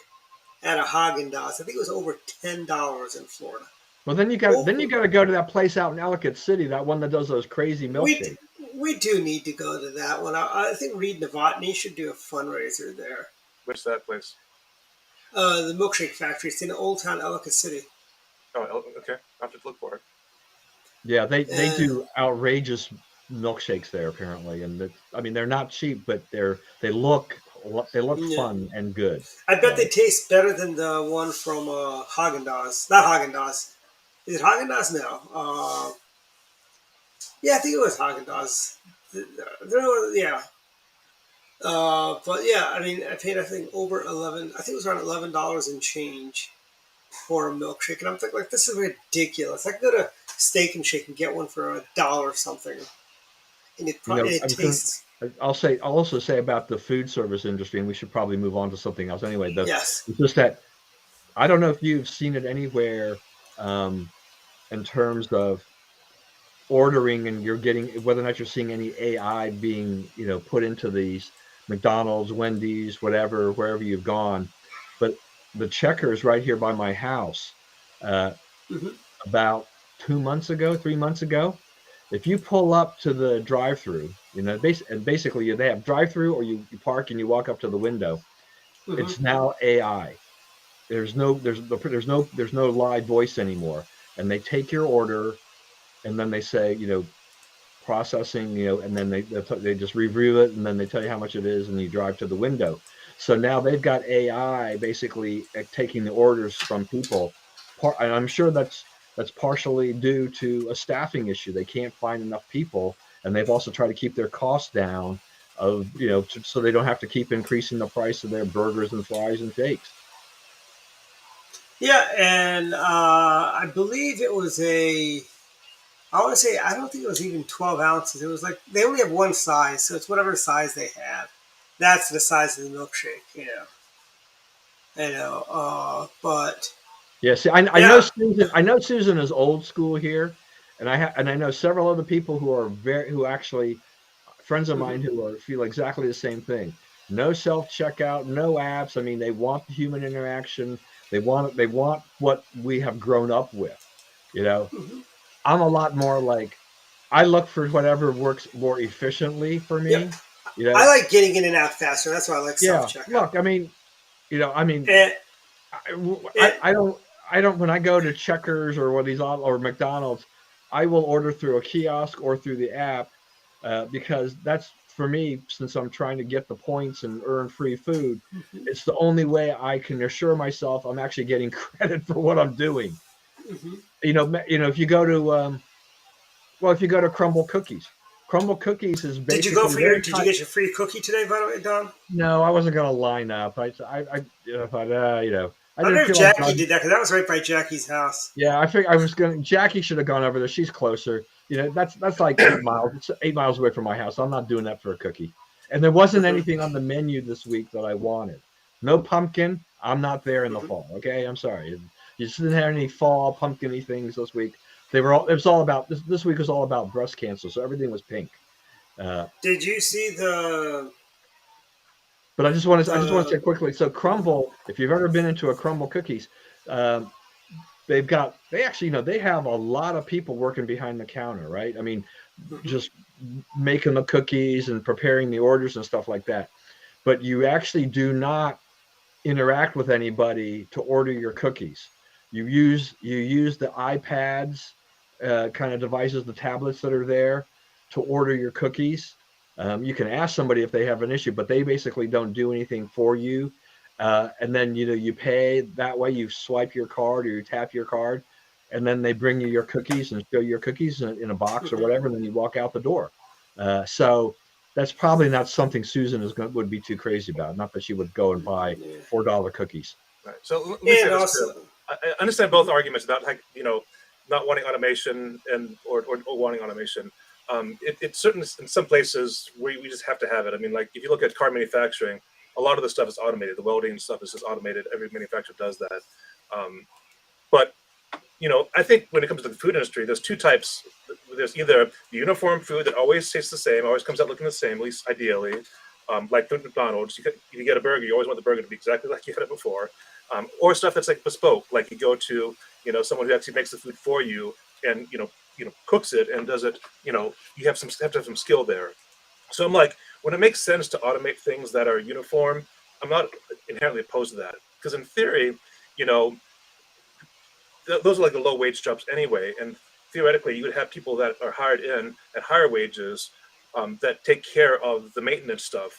at a Haagen-Dazs. I think it was over $10 in Florida. Well, then you got to go to that place out in Ellicott City, that one that does those crazy milkshakes. We do need to go to that one. I think Reed Novotny should do a fundraiser there. Where's that place? The Milkshake Factory. It's in Old Town Ellicott City. Oh, okay. I'll have to look for it. Yeah, they do outrageous milkshakes there apparently, and they're not cheap, but they look fun and good. I bet they taste better than the one from Haagen-Dazs. Not Haagen-Dazs. Is it Haagen-Dazs? No. Yeah, I think it was Haagen-Dazs. Yeah. But yeah, I mean, I paid over $11. I think it was around $11 and change for a milkshake, and I'm thinking like, this is ridiculous. I could go to Steak and Shake and get one for $1 or something, and it tastes. I'll also say about the food service industry, and we should probably move on to something else anyway. Yes. It's just that I don't know if you've seen it anywhere in terms of ordering, and you're getting whether or not you're seeing any AI being put into these McDonald's, Wendy's, whatever, wherever you've gone. But the Checkers right here by my house, about 3 months ago, if you pull up to the drive-through, basically they have drive-through, or you park and you walk up to the window. Mm-hmm. It's now AI. There's no live voice anymore, and they take your order, and then they say processing, and then they just review it, and then they tell you how much it is, and you drive to the window. So now they've got AI basically taking the orders from people, and I'm sure that's partially due to a staffing issue. They can't find enough people, and they've also tried to keep their costs down so they don't have to keep increasing the price of their burgers and fries and shakes. Yeah, and I believe it was I want to say, I don't think it was even 12 ounces. It was like, they only have one size, so it's whatever size they have. That's the size of the milkshake, but Yeah, see, I know yeah. Susan. I know Susan is old school here, and I know several other people who are who actually friends of Hmm. mine who feel exactly the same thing. No self checkout, no apps. I mean, they want the human interaction. They want what we have grown up with. You know, Hmm. I'm a lot more like I look for whatever works more efficiently for Yep. me. You I know, like getting in and out faster. That's why I like self yeah. checkout. Look, I mean, I mean, And, I, and I don't I don't when I go to Checkers or what these or McDonald's, I will order through a kiosk or through the app because that's for me since I'm trying to get the points and earn free food. Mhm. It's the only way I can assure myself I'm actually getting credit for what I'm doing. Mhm. If you go to if you go to Crumble Cookies is Did you go basically for their Did you type. get your free cookie today, by the way, Don? No, I wasn't going to line up. I thought, I I didn't wonder if feel like Jackie did that because that was right by Jackie's house. Yeah, I think I was going. Jackie should have gone over there. She's closer. That's like 8 miles. It's 8 miles away from my house. I'm not doing that for a cookie. And there wasn't Hmm. anything on the menu this week that I wanted. No pumpkin. I'm not there in the Hmm. fall. Okay, I'm sorry. You just didn't have any fall pumpkiny things this week. They were all. It was all about this week was all about breast cancer, so everything was pink. Uh, Did you see but I just want to say the? quickly. So Crumble, if you've ever been into a Crumble cookies, um, they actually they have a lot of people working behind the counter, right? I mean, Mhm. just making the cookies and preparing the orders and stuff like that. But you actually do not interact with anybody to order your cookies. You use the iPads, kind of devices, the tablets that are there to order your cookies. You can ask somebody if they have an issue, but they basically don't do anything for you. And then you pay that way. You swipe your card or you tap your card, and then they bring you your cookies and show your cookies in a box or Mhm. whatever, and then you walk out the door. So that's probably not something Susan would be too crazy about. Not that she would go and buy Yeah. $4 cookies. Right. So let me say And this too. also, I understand both mhm. arguments about like not wanting automation and or wanting automation. It certainly in some places we just have to have it. I mean, like if you look at car manufacturing, a lot of the stuff is automated. The welding stuff is just automated. Every manufacturer does that. Um, but I think when it comes to the food industry, there's two types. There's either the uniform food that always tastes the same, always comes out looking the same, at least ideally. Like McDonald's, you get a burger, you always want the burger to be exactly like you had it before. Or stuff that's like bespoke, like you go to, someone who actually makes the food for you and cooks it and does it. You have to have some skill there. So I'm like, when it makes sense to automate things that are uniform, I'm not inherently opposed to that because in theory, you know, those are like the low wage jobs anyway. And theoretically, you would have people that are hired in at higher wages that take care of the maintenance stuff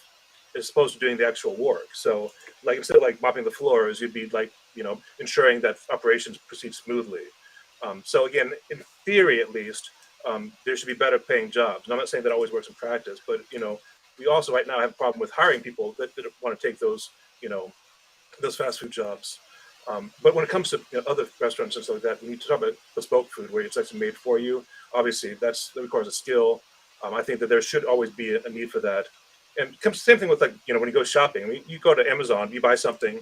as opposed to doing the actual work. So, like instead of like mopping the floors, you'd be like ensuring that operations proceed smoothly. So again, in theory, at least, there should be better paying jobs. And I'm not saying that always works in practice, but we also right now have a problem with hiring people that want to take those fast food jobs. But when it comes to other restaurants and stuff like that, we need to talk about bespoke food where it's actually made for you. Obviously, that requires a skill. I think that there should always be a need for that. And it comes same thing with like when you go shopping. I mean, you go to Amazon, you buy something,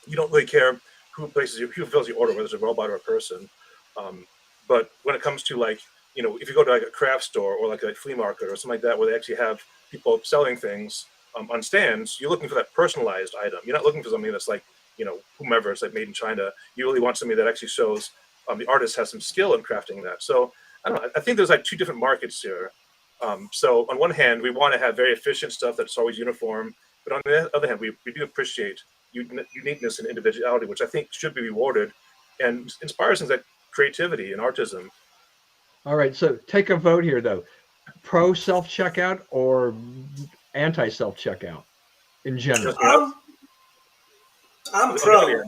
you don't really care who fills your order, whether it's a robot or a person. Um, but when it comes to like if you go to like a craft store or like a flea market or something like that, where they actually have people selling things on stands, you're looking for that personalized item. You're not looking for something that's like whomever it's like made in China. You really want something that actually shows the artist has some skill in crafting that. So I don't know. I think there's like two different markets here. So on one hand, we want to have very efficient stuff that's always uniform, but on the other hand, we do appreciate uniqueness and individuality, which I think should be rewarded and inspires things like creativity and artism. All right, so take a vote here though. Pro self checkout or anti self checkout in general? Anything else? I'm I'm I'll get out of pro. here.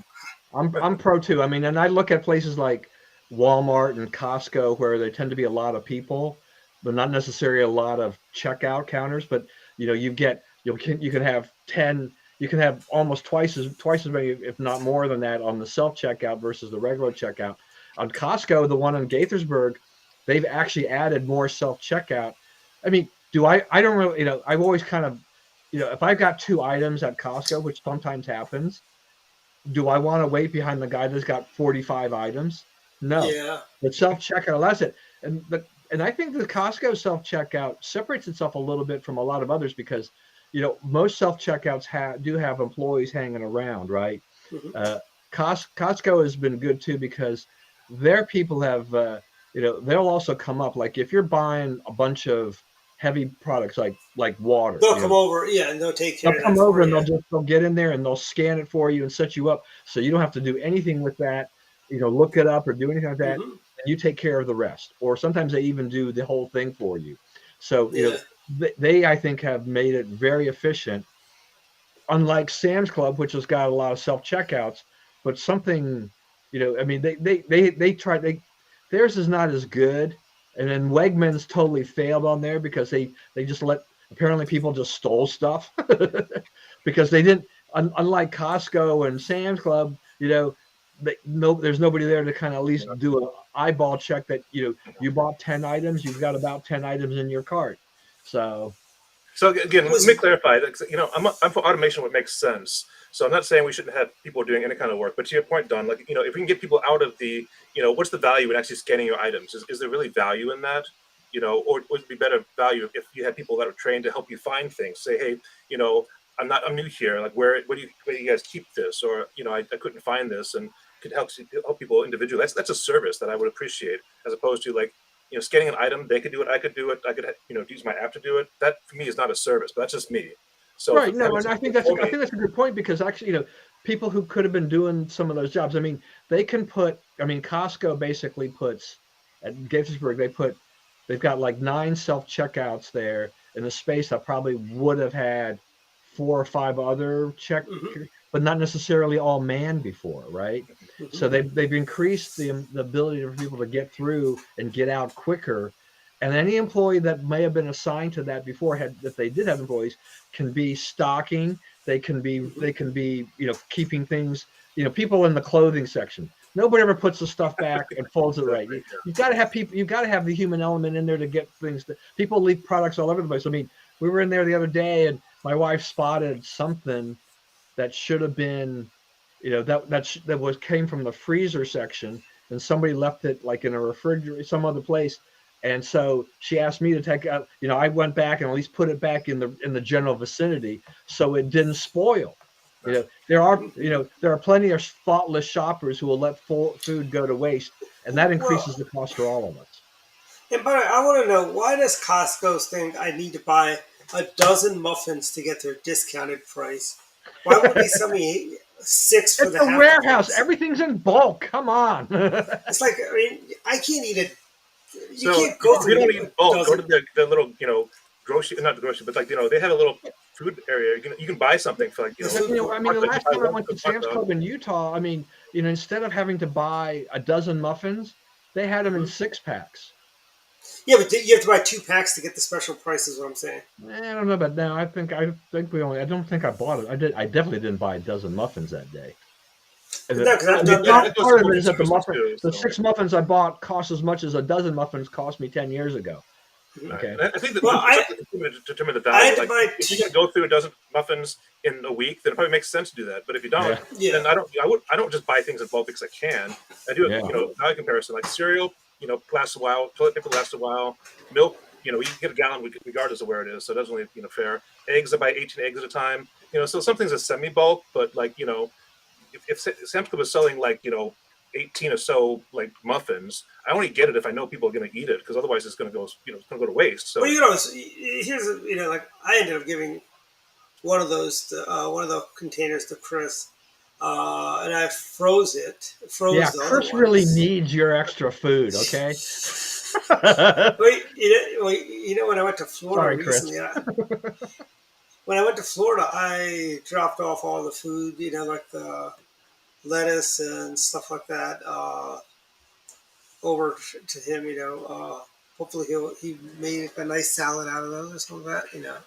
I'm pro too. I mean, and I look at places like Walmart and Costco where there tend to be a lot of people, but not necessarily a lot of checkout counters. But you can have 10. you can have almost twice as many, if not more than that, on the self checkout versus the regular checkout. On Costco, the one in Gaithersburg, they've actually added more self checkout. I mean, I don't really, I've always kind of, if I've got 2 items at Costco, which sometimes happens, do I want to wait behind the guy that's got 45 items? No. Yeah. But self checkout allows it. And I think the Costco self checkout separates itself a little bit from a lot of others because, most self checkouts do have employees hanging around, right? Mm-hmm. Uh, Costco has been good too because their people have, they'll also come up. Like if you're buying a bunch of heavy products like water, They'll come over, and they'll take care they'll of come that over for and you. they'll get in there and they'll scan it for you and set you up so you don't have to do anything with that, look it up or do anything like that. Mm-hmm. And you take care of the rest. Or sometimes they even do the whole thing for you. So, Yeah. they I think have made it very efficient, unlike Sam's Club, which has got a lot of self checkouts, but something, I mean, they try, theirs is not as good. And then Wegmans totally failed on there because they just apparently people just stole stuff because they didn't, unlike Costco and Sam's Club, there's nobody there to kind of at least do an eyeball check that, you bought 10 items, you've got about 10 items in your cart. So again, let me clarify. I'm for automation. What makes sense. So I'm not saying we shouldn't have people doing any kind of work. But to your point, Don, if we can get people out of the, what's the value in actually scanning your items? Is there really value in that? Or would it be better value if you had people that are trained to help you find things? Say, hey, I'm new here. Like, where do you guys keep this? Or, I couldn't find this, and could help people individually. That's a service that I would appreciate, as opposed to scanning an item. They could do it. I could do it. I could, use my app to do it. That for me is not a service, but that's just me. So Right. No, and I think that's a good point because actually, people who could have been doing some of those jobs. I mean, Costco basically puts at Gaithersburg, they've got like 9 self checkouts there in a space that probably would have had 4 or 5 other Mm-hmm. but not necessarily all manned before, right? Mm-hmm. So they've increased the ability for people to get through and get out quicker. And any employee that may have been assigned to that before, if they did have employees, can be stocking. They can be keeping things. People in the clothing section. Nobody ever puts the stuff back and folds it right. You've got to have people. You've got to have the human element in there to get things. People leave products all over the place. I mean, we were in there the other day, and my wife spotted something that should have been, that came from the freezer section, and somebody left it like in a refrigerator, some other place. And so she asked me to take out, I went back and at least put it back in the general vicinity so it didn't spoil. There are plenty of thoughtless shoppers who will let food go to waste, and that Well, increases the cost for all of us. and by the way, I want to know, why does Costco think I need to buy a dozen muffins to get their discounted price? Why won't they sell me 6 for It's the a half warehouse. price? Everything's in bulk. Come on. It's like, I mean, I can't eat it. You So can't go if you don't through eat a bulk, go to dozen. the little, grocery, not the grocery, but they have a little food area. You can buy something for The food court. The last time I went to Sam's Club in Utah, instead of having to buy a dozen muffins, they had them in Mm-hmm. 6-packs. Yeah, but you have to buy 2 packs to get the special price, is what I'm saying. I don't know about now. I don't think I bought it. I definitely didn't buy a dozen muffins that day. And No, because I've done that that. goes part of for it is that too. the So. 6 muffins I bought cost as much as a dozen muffins cost me 10 years ago. Okay. I think that Well, determine the I value. had to buy If you can go through a dozen muffins in a week, then it probably makes sense to do that. But if you don't, Yeah. then I don't just buy things in bulk because I can. I do Yeah. value comparison. Like cereal, lasts a while. Toilet paper lasts a while. Milk, you can get a gallon regardless of where it is, so it doesn't really fair. Eggs, I buy 18 eggs at a time. So some things are semi bulk, but if Sam's Club is selling 18 or so muffins, I only get it if I know people are going to eat it, because otherwise it's going to go it's going to go to waste. So Well, here's like I ended up giving one of the containers to Chris, and I froze Yeah, the other Chris really ones. needs your extra food, okay? Wait, when I went to Florida Sorry, Chris. recently, when I went to Florida, I dropped off all the food, like the lettuce and stuff like that, over to him. Hopefully he made a nice salad out of those or something like that.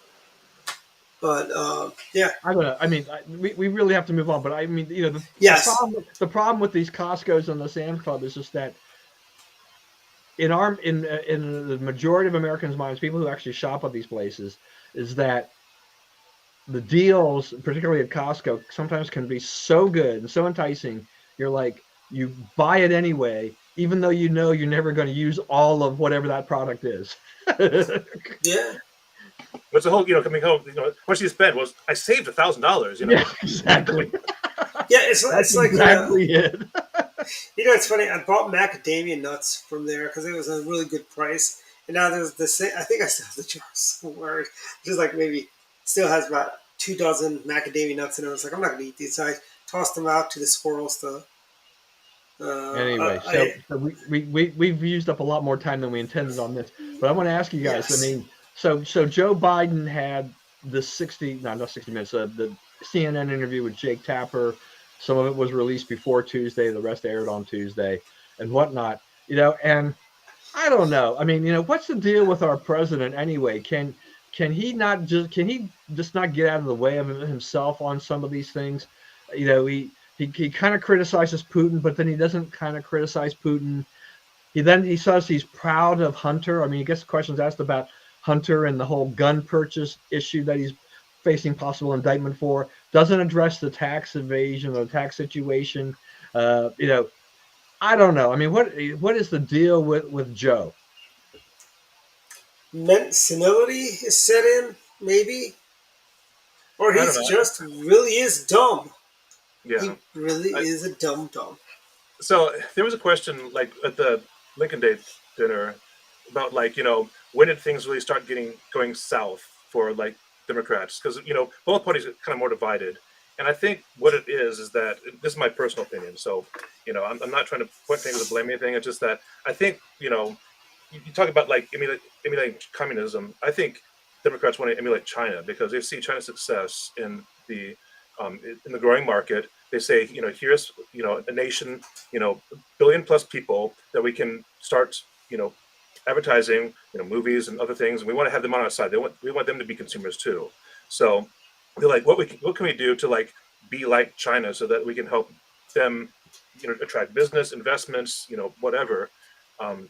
But yeah, I don't know. I mean, we really have to move on. But I mean, yes, the problem with these Costco's and the Sam's Club is just that in the majority of Americans' minds, people who actually shop at these places, is that the deals, particularly at Costco, sometimes can be so good and so enticing. You're like, you buy it anyway, even though you know you're never going to use all of whatever that product is. yeah, What's the whole, coming home, how much you spend? Was I saved $1,000, Yeah, exactly. yeah. That's It's like exactly it. it's funny. I bought macadamia nuts from there because it was a really good price, and now there's the same. I think I still have the jar somewhere, just like maybe still has about 2 dozen macadamia nuts in it. I was like, I'm not gonna eat these. So I tossed them out to the squirrels. Anyway, I so we've used up a lot more time than we intended on this, but I want to ask you guys. I yes, mean, so Joe Biden had the 60, no, not 60 minutes, the CNN interview with Jake Tapper. Some of it was released before Tuesday, the rest aired on Tuesday, and whatnot. And I don't know. I mean, what's the deal with our president anyway? Can he just not get out of the way of himself on some of these things? He kind of criticizes Putin, but then he doesn't kind of criticize Putin. He says he's proud of Hunter. I mean, he gets questions asked about Hunter and the whole gun purchase issue that he's facing possible indictment for. Doesn't address the tax evasion or the tax situation. I don't know. I mean, what is the deal with Joe? senility is set in, maybe, or I don't he's know. just really is dumb. Yeah. He really I, is a dumb. so there was a question like at the Lincoln Day dinner about like, when did things really start going south for like Democrats? Because, both parties are kind of more divided. And I think what it is that this is my personal opinion. So, I'm not trying to point fingers or blame anything. It's just that I think, you talk about like emulating communism. I think Democrats want to emulate China because they see China's success in the growing market. They say, here's a nation, billion plus people that we can start, advertising, movies and other things, and we want to have them on our side. We want them to be consumers too. So they're like, what can we do to like be like China so that we can help them, attract business investments, whatever. Um,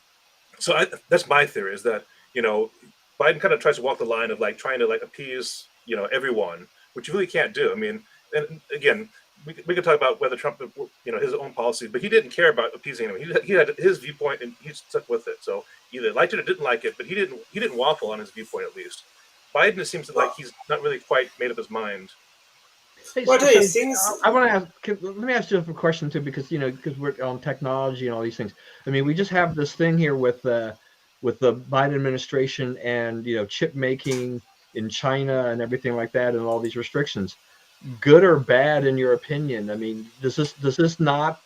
that's my theory is that Biden kind of tries to walk the line of like trying to like appease everyone, which you really can't do. I mean, and again, we could talk about whether Trump his own policies, but he didn't care about appeasing him. He had his viewpoint and he stuck with it. So either liked it or didn't like it, but he didn't waffle on his viewpoint at least. Biden, it seems like Well, he's not really quite made up his mind. Hey, well, I tell you, so things. I want to ask. Let me ask you a question too, because we're on technology and all these things. I mean, we just have this thing here with the Biden administration and chip making in China and everything like that, and all these restrictions. Good or bad, in your opinion? I mean, does this not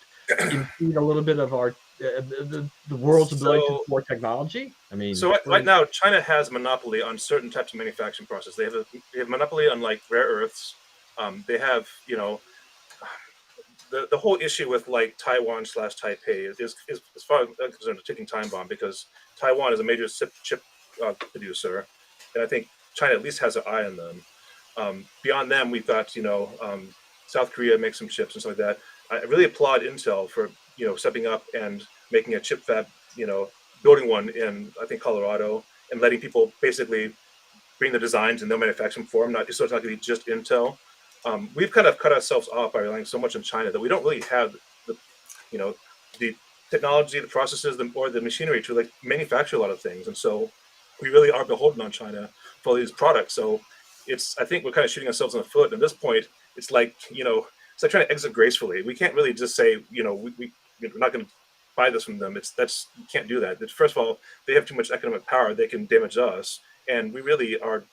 impede a little bit of our the world's ability to So support technology? I mean, So right now, China has monopoly on certain types of manufacturing process. They have monopoly on like rare earths. They have the whole issue with like Taiwan slash Taipei is as far as I'm concerned a ticking time bomb because Taiwan is a major chip producer, and I think China at least has an eye on them. Beyond them, we've got South Korea makes some chips and stuff like that. I really applaud Intel for stepping up and making a chip fab, building one in I think Colorado and letting people basically bring the designs and they'll manufacture them for them. Not so it's not going to be just Intel. We've kind of cut ourselves off by relying so much on China that we don't really have the you know the technology, the processes, or the machinery to like manufacture a lot of things, and so we really are beholden on China for these products. So I think we're kind of shooting ourselves in the foot. At this point, it's like it's like trying to exit gracefully. We can't really just say we're not going to buy this from them. That's you can't do that. First of all, they have too much economic power. They can damage us, and we really are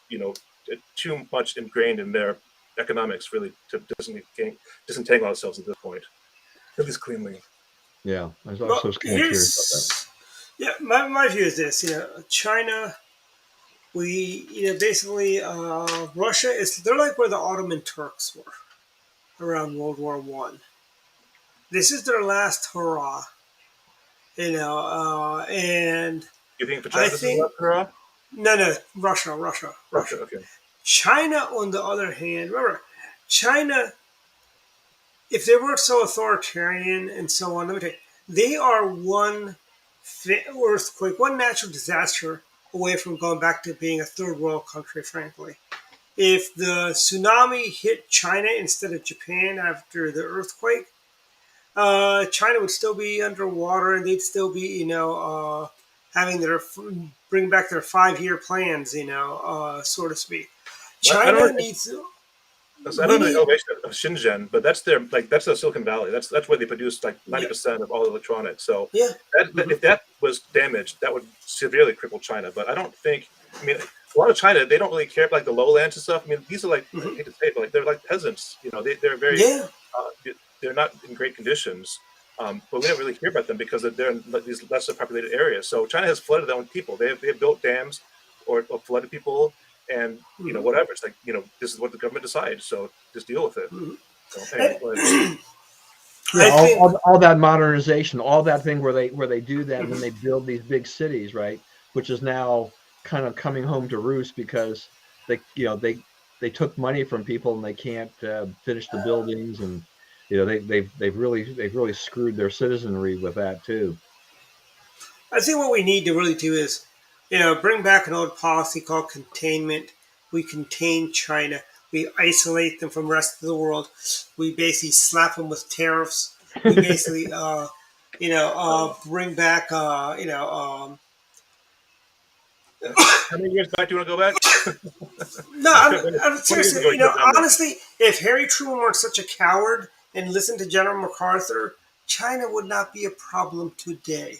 too much ingrained in their economics really to disentangle ourselves at this point, at least cleanly. yeah, I was Well, just kind of curious about that. here's yeah. My view is this. China. Basically, Russia is. They're like where the Ottoman Turks were around World War I. This is their last hurrah. And You think for China I this is a think left hurrah? no, Russia, Russia, okay. China, on the other hand, remember, China, if they weren't so authoritarian and so on, let me tell you, they are one earthquake, one natural disaster away from going back to being a third world country, frankly. If the tsunami hit China instead of Japan after the earthquake, China would still be underwater and they'd still be, having their bring back their 5 year plans, so to speak. I China don't. needs. I We don't know the need. elevation of Shenzhen, but that's that's the Silicon Valley. That's where they produce like Yeah. 90% of all electronics. So Yeah. if that was damaged, that would severely cripple China. But I don't think. I mean, a lot of China, they don't really care about like the lowlands and stuff. I mean, these are like I Hmm. hate to say it, but like they're like peasants. They're very Yeah. they're not in great conditions. But we don't really hear about them because they're in these lesser populated areas. So China has flooded their own people. They have built dams or flooded people, and Hmm. whatever. It's like this is what the government decides. So just deal with it. Hmm. So anyway, go ahead. Yeah, I think. all that modernization, all that thing where they do that and then Mhm. they build these big cities, right? Which is now kind of coming home to roost because they took money from people and they can't finish the buildings, and they've really screwed their citizenry with that too. I think what we need to really do is, bring back an old policy called containment. We contain China. We isolate them from the rest of the world. We basically slap them with tariffs. We basically, bring back, How many years back do you want to go back? no, I feel like I'm 20 years seriously, ago you could have done this. honestly, if Harry Truman weren't such a coward and listened to General MacArthur, China would not be a problem today.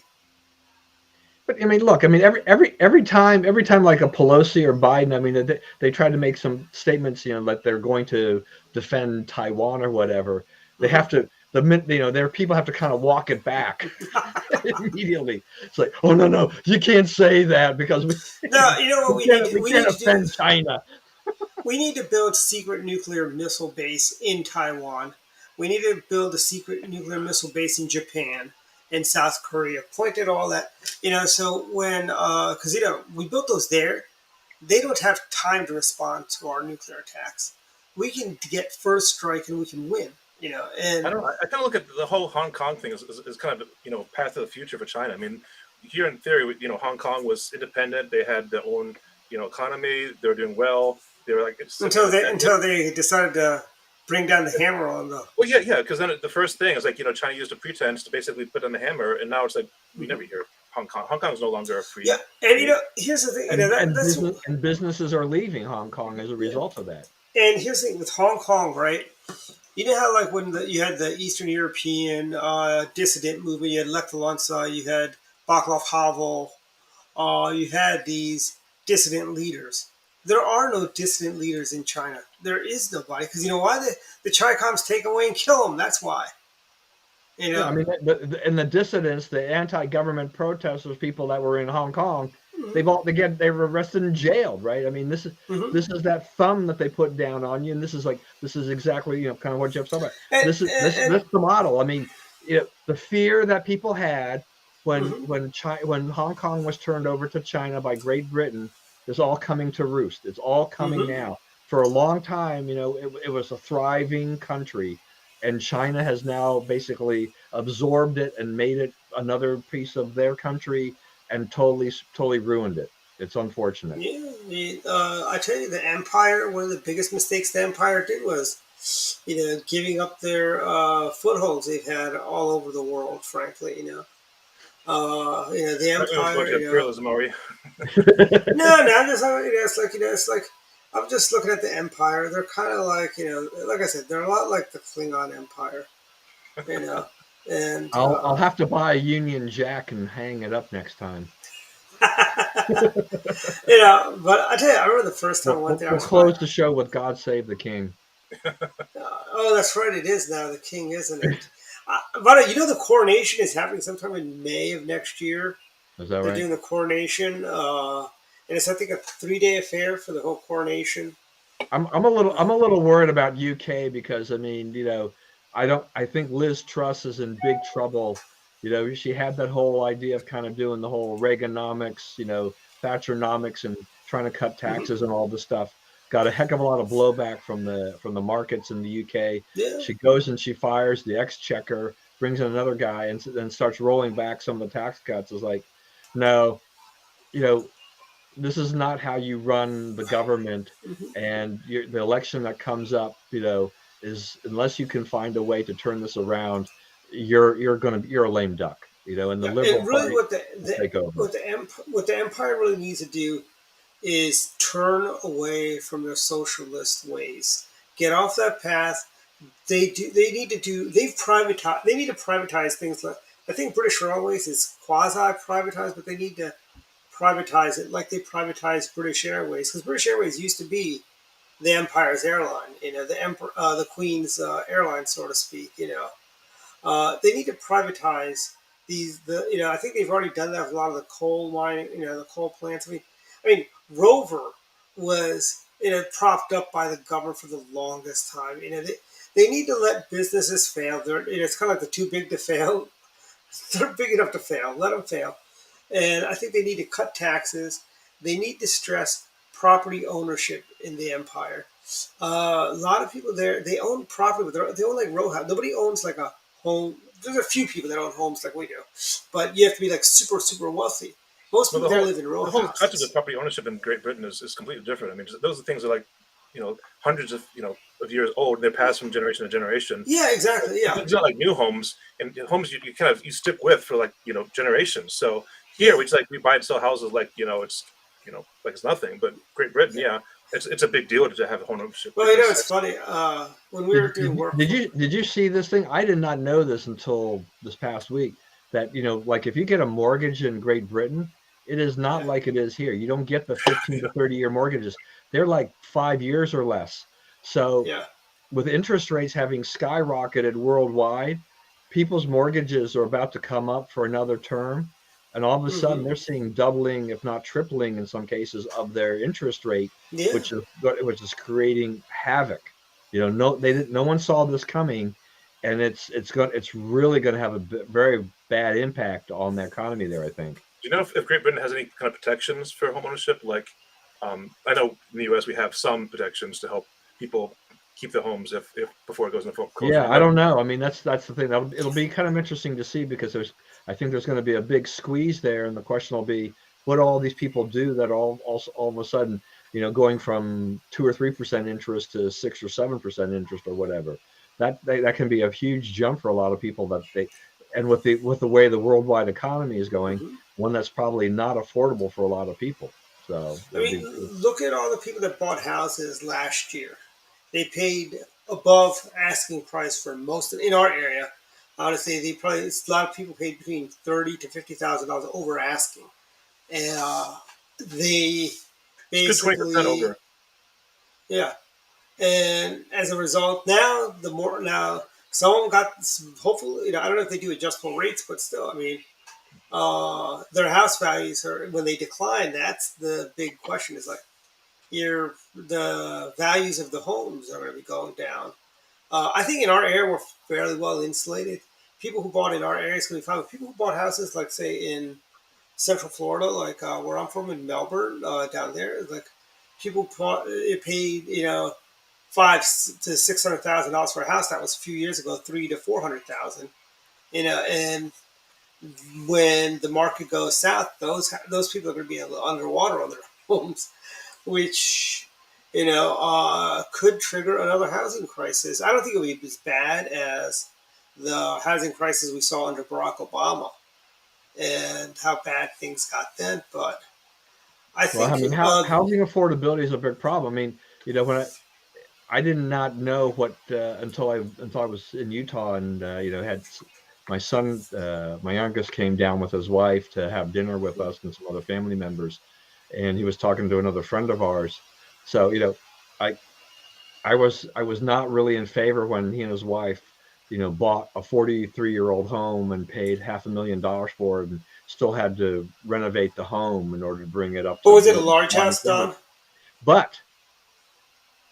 But I mean, look, I mean, every time like a Pelosi or Biden, I mean, they try to make some statements, that they're going to defend Taiwan or whatever. They Hmm. have to their people have to kind of walk it back immediately. It's like, oh no, you can't say that because No, you know what we need to we we can't need to do. offend China. We need to build secret nuclear missile base in Taiwan. We need to build a secret nuclear missile base in Japan and South Korea. Point at all that, So when, because we built those there, they don't have time to respond to our nuclear attacks. We can get first strike and we can win. I And don't know. I kind of look at the whole Hong Kong thing as kind of path to the future for China. I mean, here in theory, Hong Kong was independent. They had their own economy. They were doing well. They were like it's independent. until they decided to bring down the hammer on the. Well, yeah. Because then the first thing is like China used a pretense to basically put on the hammer, and now it's like we never hear Hong Kong. Hong Kong is no longer a Yeah, free and state. here's the thing. That's. And businesses are leaving Hong Kong as a Yeah. result of that. And here's the thing with Hong Kong, right? You know how like when you had the Eastern European dissident movement, you had Lech Walesa, you had Václav Havel, you had these dissident leaders. There are no dissident leaders in China. There is nobody because you know why the Chi-Coms take away and kill them. That's why. You Yeah, I know. mean, and the dissidents, the anti-government protesters, people that were in Hong Kong, Mm-hmm. they were arrested and jailed, right? I mean, Mm-hmm. this is that thumb that they put down on you, and this is exactly kind of what Jeff's talking about. And, This is the model. I mean, the fear that people had mm-hmm. when Hong Kong was turned over to China by Great Britain is all coming to roost. It's all coming Mm-hmm. now. For a long time, it was a thriving country, and China has now basically absorbed it and made it another piece of their country and totally ruined it. It's unfortunate. Yeah, I tell you, the empire. One of the biggest mistakes the empire did was, giving up their footholds they've had all over the world. Frankly, the Not going empire. to imperialism, are we? No, I'm just it's like I'm just looking at the empire. They're kind of like like I said, they're a lot like the Klingon Empire. You know, and I'll have to buy a Union Jack and hang it up next time. But I tell you, I remember the first time I went there. I We'll was fine. close the show with "God Save the King." Oh, that's right. It is now the king, isn't it? But the coronation is happening sometime in May of next year. Is that They're right? doing the coronation, and it's I think a 3-day affair for the whole coronation. I'm a little worried about UK because I mean, I think Liz Truss is in big trouble. She had that whole idea of kind of doing the whole Reaganomics, Thatcheronomics, and trying to cut Hmm. taxes and all this stuff. got a heck of a lot of blowback from the markets in the UK. Yeah. She goes and she fires the exchequer, brings in another guy, and then starts rolling back some of the tax cuts. It's like, no, you know, this is not how you run the government. Mm-hmm. And the election that comes up, is unless you can find a way to turn this around, you're a lame duck, and the Yeah, and Liberal really, Party what will take over. what the empire really needs to do is turn away from their socialist ways. Get off that path. They need to do. They've privatized. They need to privatize things like. I think British Railways is quasi privatized, but they need to privatize it like they privatized British Airways, because British Airways used to be the Empire's airline. The Queen's airline, so to speak. They need to privatize these. I think they've already done that with a lot of the coal mining. The coal plants. I mean, Rover was propped up by the government for the longest time. They need to let businesses fail. It's kind of like the too big to fail. They're big enough to fail. Let them fail. And I think they need to cut taxes. They need to stress property ownership in the empire. A lot of people there, they own property, but they own like row house. Nobody owns like a home. There's a few people that own homes like we do, but you have to be like super, super wealthy. Most Well, people there live in row the whole concept houses. of property ownership in Great Britain is completely different. I mean, those are things that are like, hundreds of of years old. And they're passed from generation to generation. Yeah, exactly. Yeah, It's not like new homes, and homes you kind of you stick with for like generations. So here yeah, we buy and sell houses like it's like it's nothing. But Great Britain, yeah. yeah, it's a big deal to have home ownership Well, because it's it's, funny. When we were doing work Did for, you see this thing? I did not know this until this past week. That like if you get a mortgage in Great Britain, it is not yeah, like it is here. You don't get the 15 to 30-year mortgages. They're like 5 years or less. So yeah, with interest rates having skyrocketed worldwide, people's mortgages are about to come up for another term, and all of a sudden hmm, they're seeing doubling, if not tripling, in some cases of their interest rate, yeah. which is creating havoc. No one saw this coming, and it's really going to have a very bad impact on the economy there, I think. do you know if Great Britain has any kind of protections for home ownership? Like, I know in the U.S. we have some protections to help people keep their homes if before it goes into Yeah, foreclosure. I don't know. I mean, that's the thing. It'll be kind of interesting to see, because I think there's going to be a big squeeze there, and the question will be what all these people do that all of a sudden, going from 2 or 3% interest to 6 or 7% interest or whatever. That can be a huge jump for a lot of people, and with the way the worldwide economy is going, Hmm. one that's probably not affordable for a lot of people. So I it'll mean, be. look at all the people that bought houses last year. They paid above asking price for most in our area. I would say a lot of people paid between $30,000 to $50,000 over asking, and they It's a good 20% basically, over. yeah. And as a result, now someone got, hopefully, I don't know if they do adjustable rates, but still, I mean, their house values are, when they decline. That's the big question. Is like, the values of the homes are going to be going down. I think in our area we're fairly well insulated. People who bought in our area is going to be fine. But people who bought houses, like say in Central Florida, like where I'm from in Melbourne, down there, like it paid $500,000 to $600,000 for a house that was a few years ago, 300,000 to 400,000. And when the market goes south, those people are going to be underwater on their homes, which could trigger another housing crisis. I don't think it'll be as bad as the housing crisis we saw under Barack Obama and how bad things got then. But I Well, I think mean, housing affordability is a big problem. I mean, when I did not know what until I was in Utah, and had my son, my youngest, came down with his wife to have dinner with us and some other family members, and he was talking to another friend of ours. So I I was not really in favor when he and his wife bought a 43-year-old home and paid $500,000 for it, and still had to renovate the home in order to bring it up but to was it a large modern house, standard. Don? But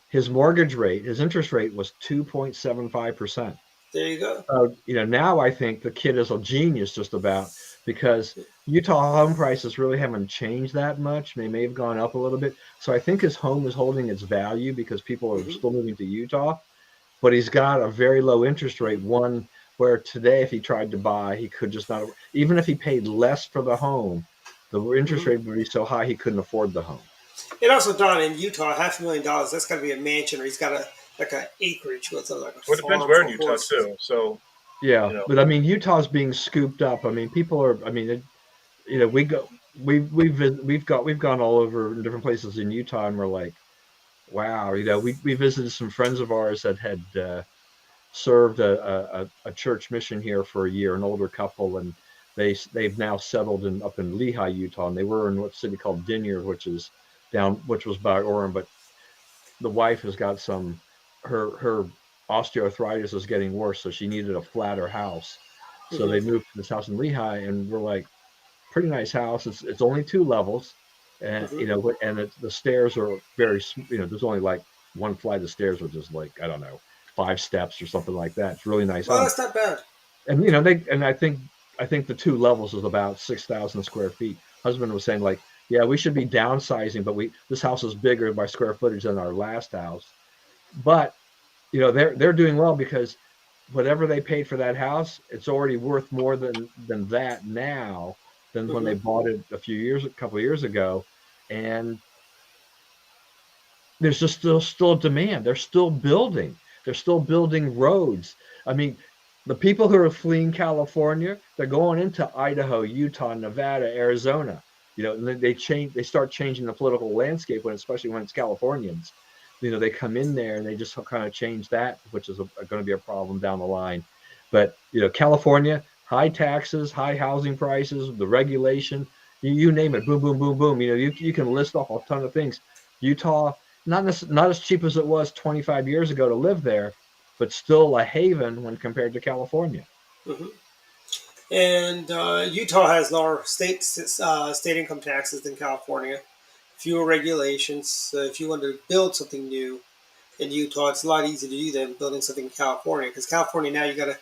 his interest rate was 2.75%. There you go. Now I think the kid is a genius, just about, because Utah home prices really haven't changed that much. They may have gone up a little bit. So I think his home is holding its value because people are still moving to Utah. But he's got a very low interest rate, one where today, if he tried to buy, he could just not, even if he paid less for the home, the interest rate would be so high he couldn't afford the home. And also, Don, in Utah, $500,000, that's got to be a mansion, or he's got like an acreage with like a Well, it depends where in Utah too. So yeah, you know, but I mean, Utah's being scooped up. I mean, people are. I mean, we've gone all over in different places in Utah, and we're like, wow, we visited some friends of ours that had served a church mission here for a year, an older couple, and they've now settled up in Lehi, Utah, and they were in what city called Dinier, which was by Orem, but the wife has got her osteoarthritis is getting worse, so she needed a flatter house. So they moved to this house in Lehi, and we're like, pretty nice house. It's only 2 levels, and the stairs are very, there's only like one flight of stairs, which is like, I don't know, 5 steps or something like that. It's really nice. Well, that's not bad. And I think the 2 levels is about 6,000 square feet. Husband was saying like, yeah, we should be downsizing, but this house is bigger by square footage than our last house. But they're doing well because whatever they paid for that house, it's already worth more than that now than when they bought it a couple of years ago. And there's just still demand. They're still building. They're still building roads. I mean, the people who are fleeing California, they're going into Idaho, Utah, Nevada, Arizona. And they start changing the political landscape especially when it's Californians. They come in there and they just kind of change that, which is going to be a problem down the line. But California, high taxes, high housing prices, the regulation, you name it, boom, boom, boom, boom. You can list off a ton of things. Utah, not as cheap as it was 25 years ago to live there, but still a haven when compared to California. And Utah has lower state income taxes than California, fewer regulations. If you want to build something new in Utah, it's a lot easier to do than building something in California. Because California now you gotta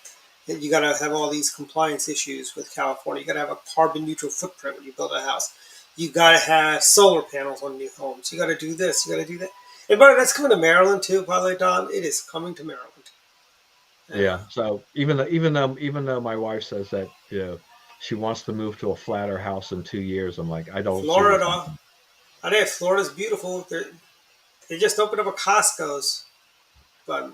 have all these compliance issues with California. You gotta have a carbon neutral footprint when you build a house. You gotta have solar panels on new homes. You gotta do this. You gotta do that. And by the way, that's coming to Maryland too. By the way, Don, it is coming to Maryland. Yeah. So even though my wife says that she wants to move to a flatter house in 2 years, I'm like, I don't. Florida, I think Florida's beautiful. They just opened up a Costco's, but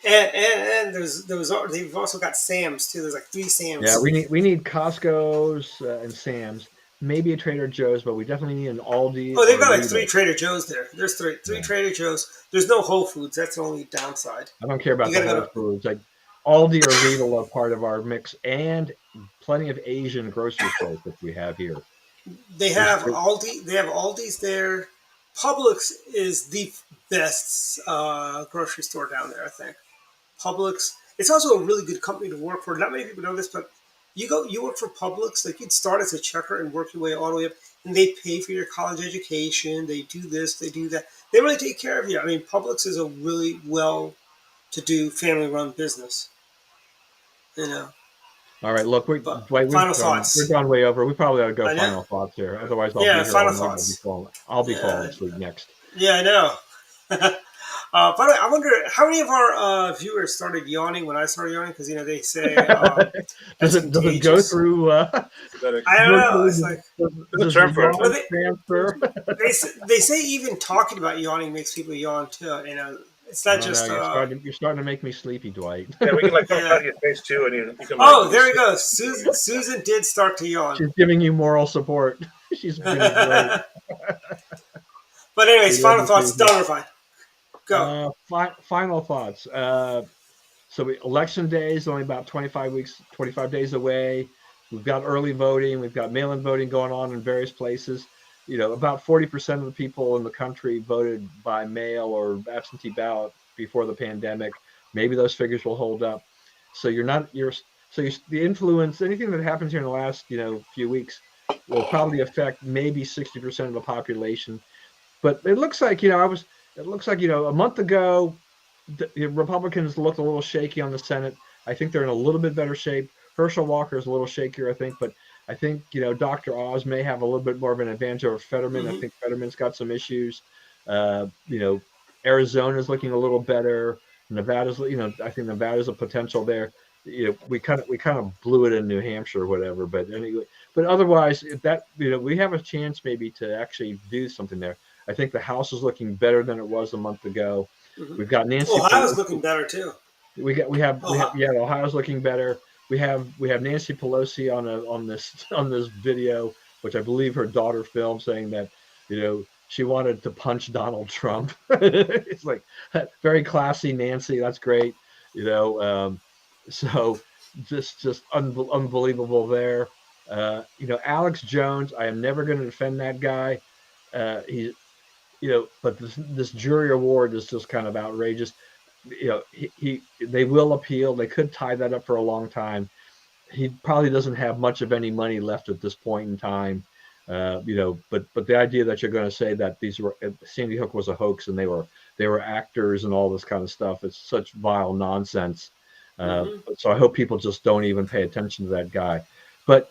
and they've also got Sam's too. There's like 3 Sam's. Yeah, we need Costco's and Sam's, maybe a Trader Joe's, but we definitely need an Aldi. Oh, they've got like 3 Trader Joe's there. There's three Trader Joe's. There's no Whole Foods. That's the only downside. I don't care about the Whole Foods. Like Aldi or Lidl are part of our mix, and plenty of Asian grocery stores that we have here. They have Aldi. They have Aldi's there. Publix is the best grocery store down there, I think. Publix. It's also a really good company to work for. Not many people know this, but you work for Publix. Like you'd start as a checker and work your way all the way up, and they pay for your college education. They do this, they do that. They really take care of you. I mean, Publix is a really well-to-do, family-run business. All right, look, we've gone way over. We probably ought to go final thoughts here. Otherwise, I'll be falling asleep next. Yeah, I know. But I wonder how many of our viewers started yawning when I started yawning, because they say does it go through? I don't know. It's like the term for it. They say even talking about yawning makes people yawn too. It's not just. You're starting to make me sleepy, Dwight. Yeah, we can talk about your face too, and you can. There we go. Susan did start to yawn. She's giving you moral support. She's being great. But anyways, final thoughts. Done or fine. Go. Final thoughts. Election day is only about 25 days away. We've got early voting. We've got mail-in voting going on in various places. About 40% of the people in the country voted by mail or absentee ballot before the pandemic. Maybe those figures will hold up. So the influence, anything that happens here in the last, few weeks will probably affect maybe 60% of the population. But it looks like, a month ago, the Republicans looked a little shaky on the Senate. I think they're in a little bit better shape. Herschel Walker is a little shakier, I think, but I think Dr. Oz may have a little bit more of an advantage over Fetterman. I Mm-hmm. think Fetterman's got some issues. Arizona's looking a little better. Nevada's, I think Nevada's a potential there. We kind of blew it in New Hampshire or whatever, but anyway, but otherwise, if that we have a chance maybe to actually do something there. I think the House is looking better than it was a month ago. Mm-hmm. We've got Nancy Ohio's Pelosi. looking better too. We have yeah, Ohio's looking better. We have Nancy Pelosi on this video, which I believe her daughter filmed, saying that she wanted to punch Donald Trump. It's like very classy, Nancy. That's great. You know, so just unbelievable there. Alex Jones. I am never going to defend that guy. He but this jury award is just kind of outrageous. They will appeal. They could tie that up for a long time. He probably doesn't have much of any money left at this point in time. But the idea that you're going to say that these were Sandy Hook was a hoax and they were actors and all this kind of stuff, it's such vile nonsense. So I hope people just don't even pay attention to that guy. But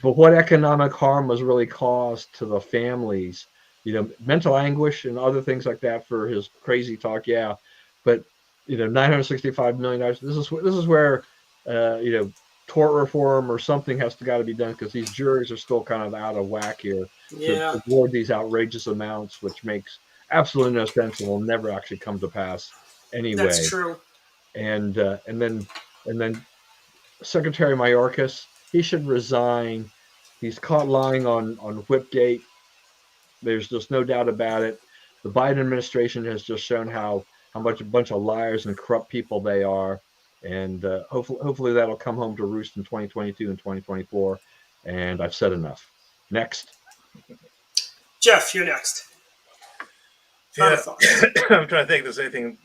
what economic harm was really caused to the families? Mental anguish and other things like that for his crazy talk. Yeah, but $965 million. This is where tort reform or something has got to be done, because these juries are still kind of out of whack here to award these outrageous amounts, which makes absolutely no sense and will never actually come to pass anyway. That's true. And then Secretary Mayorkas, he should resign. He's caught lying on Whipgate. There's just no doubt about it. The Biden administration has just shown how much a bunch of liars and corrupt people they are, and hopefully that'll come home to roost in 2022 and 2024. And I've said enough. Next, Jeff, you're next. Yeah, I'm trying to think if there's anything.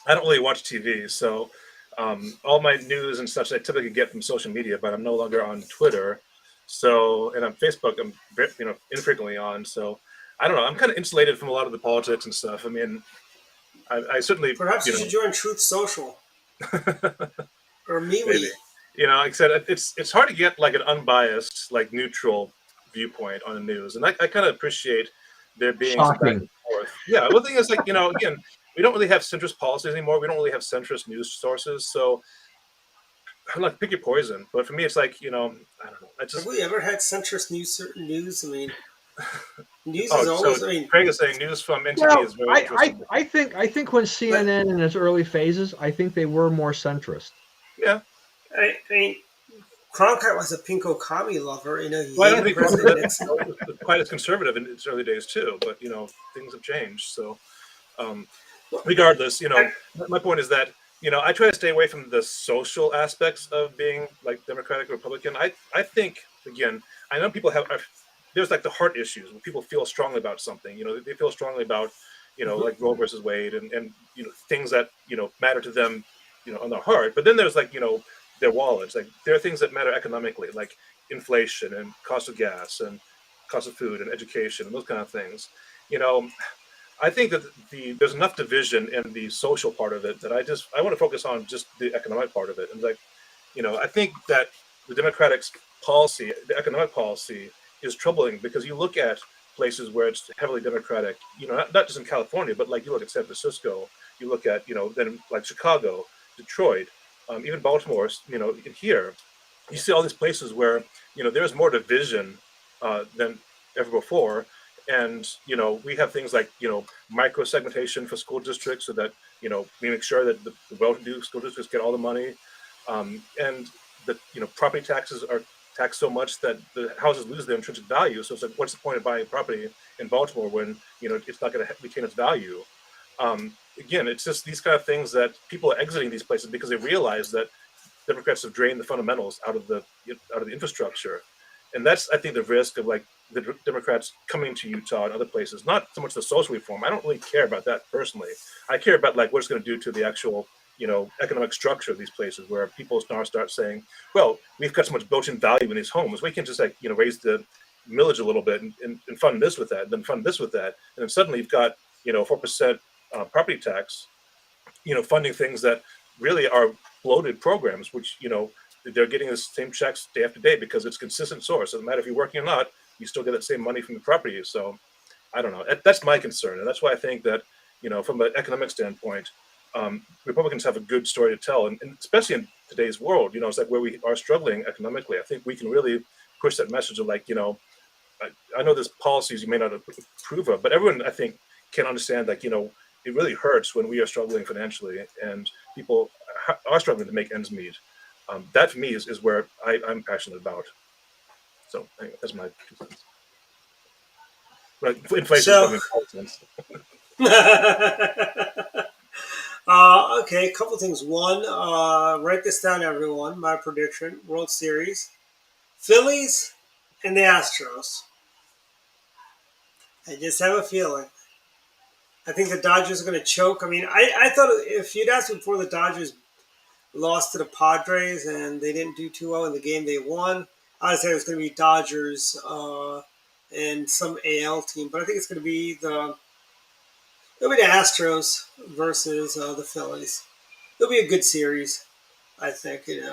I don't really watch TV, so all my news and such I typically get from social media, but I'm no longer on Twitter. So, and on Facebook, I'm infrequently on. So, I don't know. I'm kind of insulated from a lot of the politics and stuff. I mean, I certainly perhaps you should join Truth Social or MeWe. Maybe. Like I said, it's hard to get like an unbiased, like neutral viewpoint on the news, and I kind of appreciate there being some back and forth. Yeah, well, the thing is, like again, we don't really have centrist policies anymore. We don't really have centrist news sources, so. I'm like, pick your poison, but for me, it's like I don't know. Have we ever had centrist news? I mean, news is always. So Craig is saying news from NTV is very interesting. I think when CNN in its early phases, I think they were more centrist. Yeah, I mean, Cronkite was a pinko commie lover. He I don't think President Nixon. quite as conservative in its early days too, but things have changed. So, regardless, my point is that. I try to stay away from the social aspects of being like Democratic or Republican. I think, again, I know people there's like the heart issues when people feel strongly about something. They feel strongly about, like Roe versus Wade and things that, matter to them, on their heart. But then there's like, their wallets. Like there are things that matter economically, like inflation and cost of gas and cost of food and education and those kind of things. I think that there's enough division in the social part of it that I want to focus on just the economic part of it. And I think that the Democratic policy, the economic policy, is troubling because you look at places where it's heavily Democratic, not just in California, but like you look at San Francisco, you look at, then like Chicago, Detroit, even Baltimore, in here, you see all these places where, there's more division than ever before. And, we have things like, micro segmentation for school districts so that, we make sure that the well-to-do school districts get all the money. And the, property taxes are taxed so much that the houses lose their intrinsic value. So it's like, what's the point of buying property in Baltimore when, it's not going to retain its value? Again, it's just these kind of things that people are exiting these places because they realize that Democrats have drained the fundamentals out of the infrastructure. And that's, I think, the risk of like the Democrats coming to Utah and other places, not so much the social reform. I don't really care about that personally. I care about like what it's going to do to the actual, economic structure of these places where people now start saying, well, we've got so much built-in value in these homes. We can just like, raise the millage a little bit and fund this with that, and then fund this with that. And then suddenly you've got, 4% property tax, funding things that really are bloated programs, which, they're getting the same checks day after day because it's a consistent source. It doesn't matter if you're working or not, you still get that same money from the property. So I don't know. That's my concern, and that's why I think that from an economic standpoint, Republicans have a good story to tell, and especially in today's world, it's like where we are struggling economically. I think we can really push that message of like, I know there's policies you may not approve of, but everyone I think can understand like, it really hurts when we are struggling financially and people are struggling to make ends meet. That for me is where I'm passionate about. So anyway, that's my 2 cents. Right, inflation is So, coming in 5 cents. okay, a couple things. One, write this down, everyone. My prediction: World Series, Phillies, and the Astros. I just have a feeling. I think the Dodgers are going to choke. I mean, I thought if you'd asked me before the Dodgers lost to the Padres and they didn't do too well in the game they won, I would say it was going to be Dodgers and some AL team. But I think it's going to be it'll be the Astros versus the Phillies. It'll be a good series, I think. And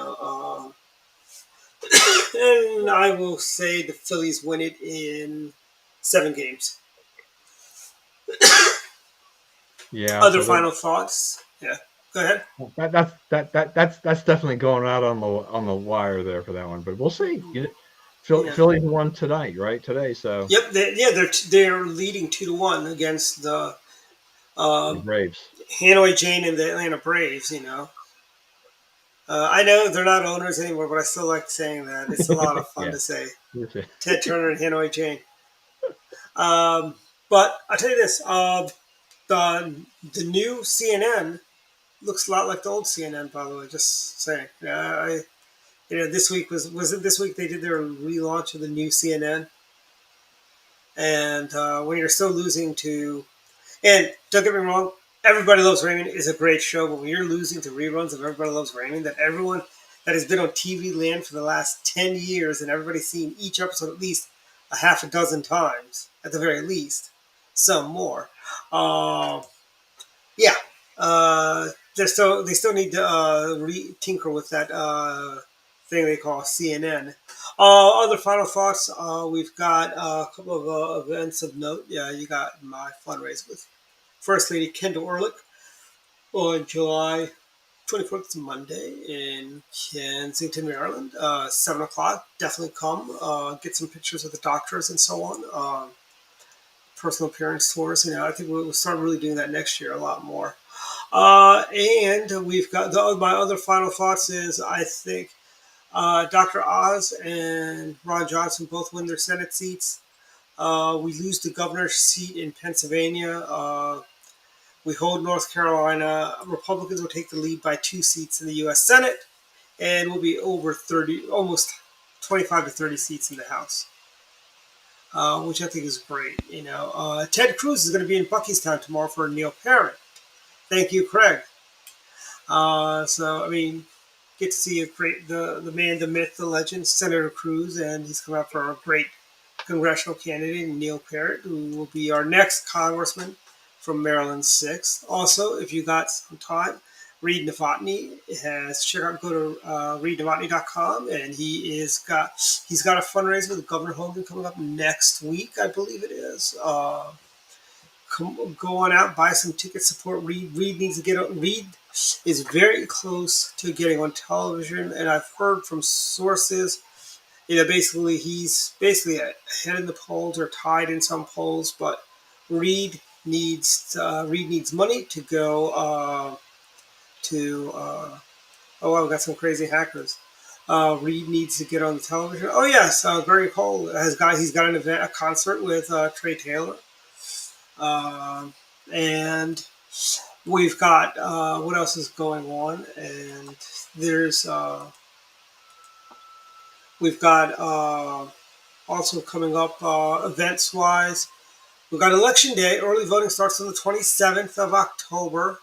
I will say the Phillies win it in 7 games. Yeah. Other So final thoughts? Yeah, go ahead. that's definitely going out on the wire there for that one. But we'll see. Yeah. Phillies won tonight, right? Today, so Yep. They're leading 2-1 against the the Braves. Hanoi Jane and the Atlanta Braves. I know they're not owners anymore, but I still like saying that. It's a lot of fun Yeah. to say. Ted Turner and Hanoi Jane. But I'll tell you this: the new CNN looks a lot like the old CNN. By the way, just saying. This week was it this week they did their relaunch of the new CNN, and when you're still losing to, and don't get me wrong, Everybody Loves Raymond is a great show, but when you're losing to reruns of Everybody Loves Raymond, that everyone that has been on TV land for the last 10 years and everybody's seen each episode at least a half a dozen times, at the very least, some more. Yeah, they still need to tinker with that thing they call CNN. Other final thoughts. We've got a couple of events of note. Yeah, you got my fundraiser with First Lady Kendall Ehrlich on July 24th. It's Monday in Kensington, Maryland. 7 o'clock. Definitely come. Get some pictures of the doctors and so on. Personal appearance tours. I think we'll start really doing that next year a lot more. And we've got my other final thoughts is I think Dr. Oz and Ron Johnson both win their Senate seats. We lose the governor's seat in Pennsylvania. We hold North Carolina. Republicans will take the lead by 2 seats in the U.S. Senate, and we'll be over 30, almost 25 to 30 seats in the House, which I think is great. Ted Cruz is going to be in Buckystown tomorrow for Neil Parent. Thank you, Craig. Get to see the man, the myth, the legend, Senator Cruz, and he's come out for a great congressional candidate, Neil Parrott, who will be our next congressman from Maryland 6th. Also, if you got some time, Reed Novotny go to reednovotny.com, and he's got a fundraiser with Governor Hogan coming up next week, I believe it is. Go on out, buy some tickets, support Reed. Reed needs to get on. Reed is very close to getting on television, and I've heard from sources, basically he's ahead in the polls or tied in some polls, but Reed needs money to go I've got some crazy hackers. Reed needs to get on the television. Oh yes, Gary Cole he's got an event, a concert with Trey Taylor. And we've got what else is going on, and there's we've got also coming up events wise. We've got Election Day. Early voting starts on the 27th of October.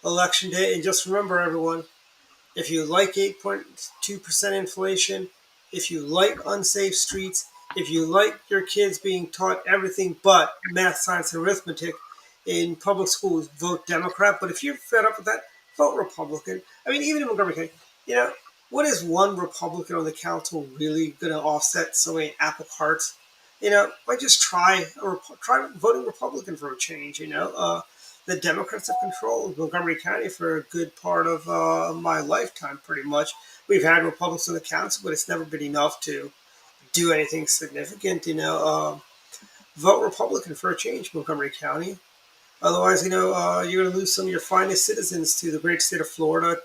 Election Day, and just remember, everyone, if you like 8.2% inflation, if you like unsafe streets, if you like your kids being taught everything but math, science, and arithmetic in public schools, vote Democrat. But if you're fed up with that, vote Republican. I mean, even in Montgomery County, what is one Republican on the council really going to offset so many apple carts? You know, I just try voting Republican for a change. You know, the Democrats have controlled Montgomery County for a good part of my lifetime, pretty much. We've had Republicans on the council, but it's never been enough to do anything significant. You know, vote Republican for a change, Montgomery County. Otherwise, you know, you're going to lose some of your finest citizens to the great state of Florida,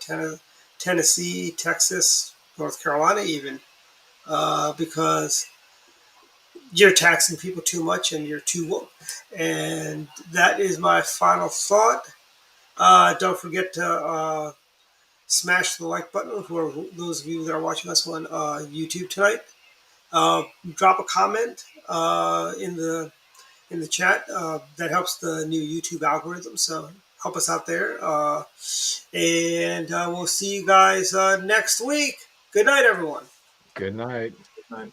Tennessee, Texas, North Carolina, even, because you're taxing people too much and you're too woke. And that is my final thought. Don't forget to smash the like button for those of you that are watching us on YouTube tonight. Drop a comment in the chat. That helps the new YouTube algorithm. So help us out there. And we'll see you guys next week. Good night, everyone. Good night. Good night.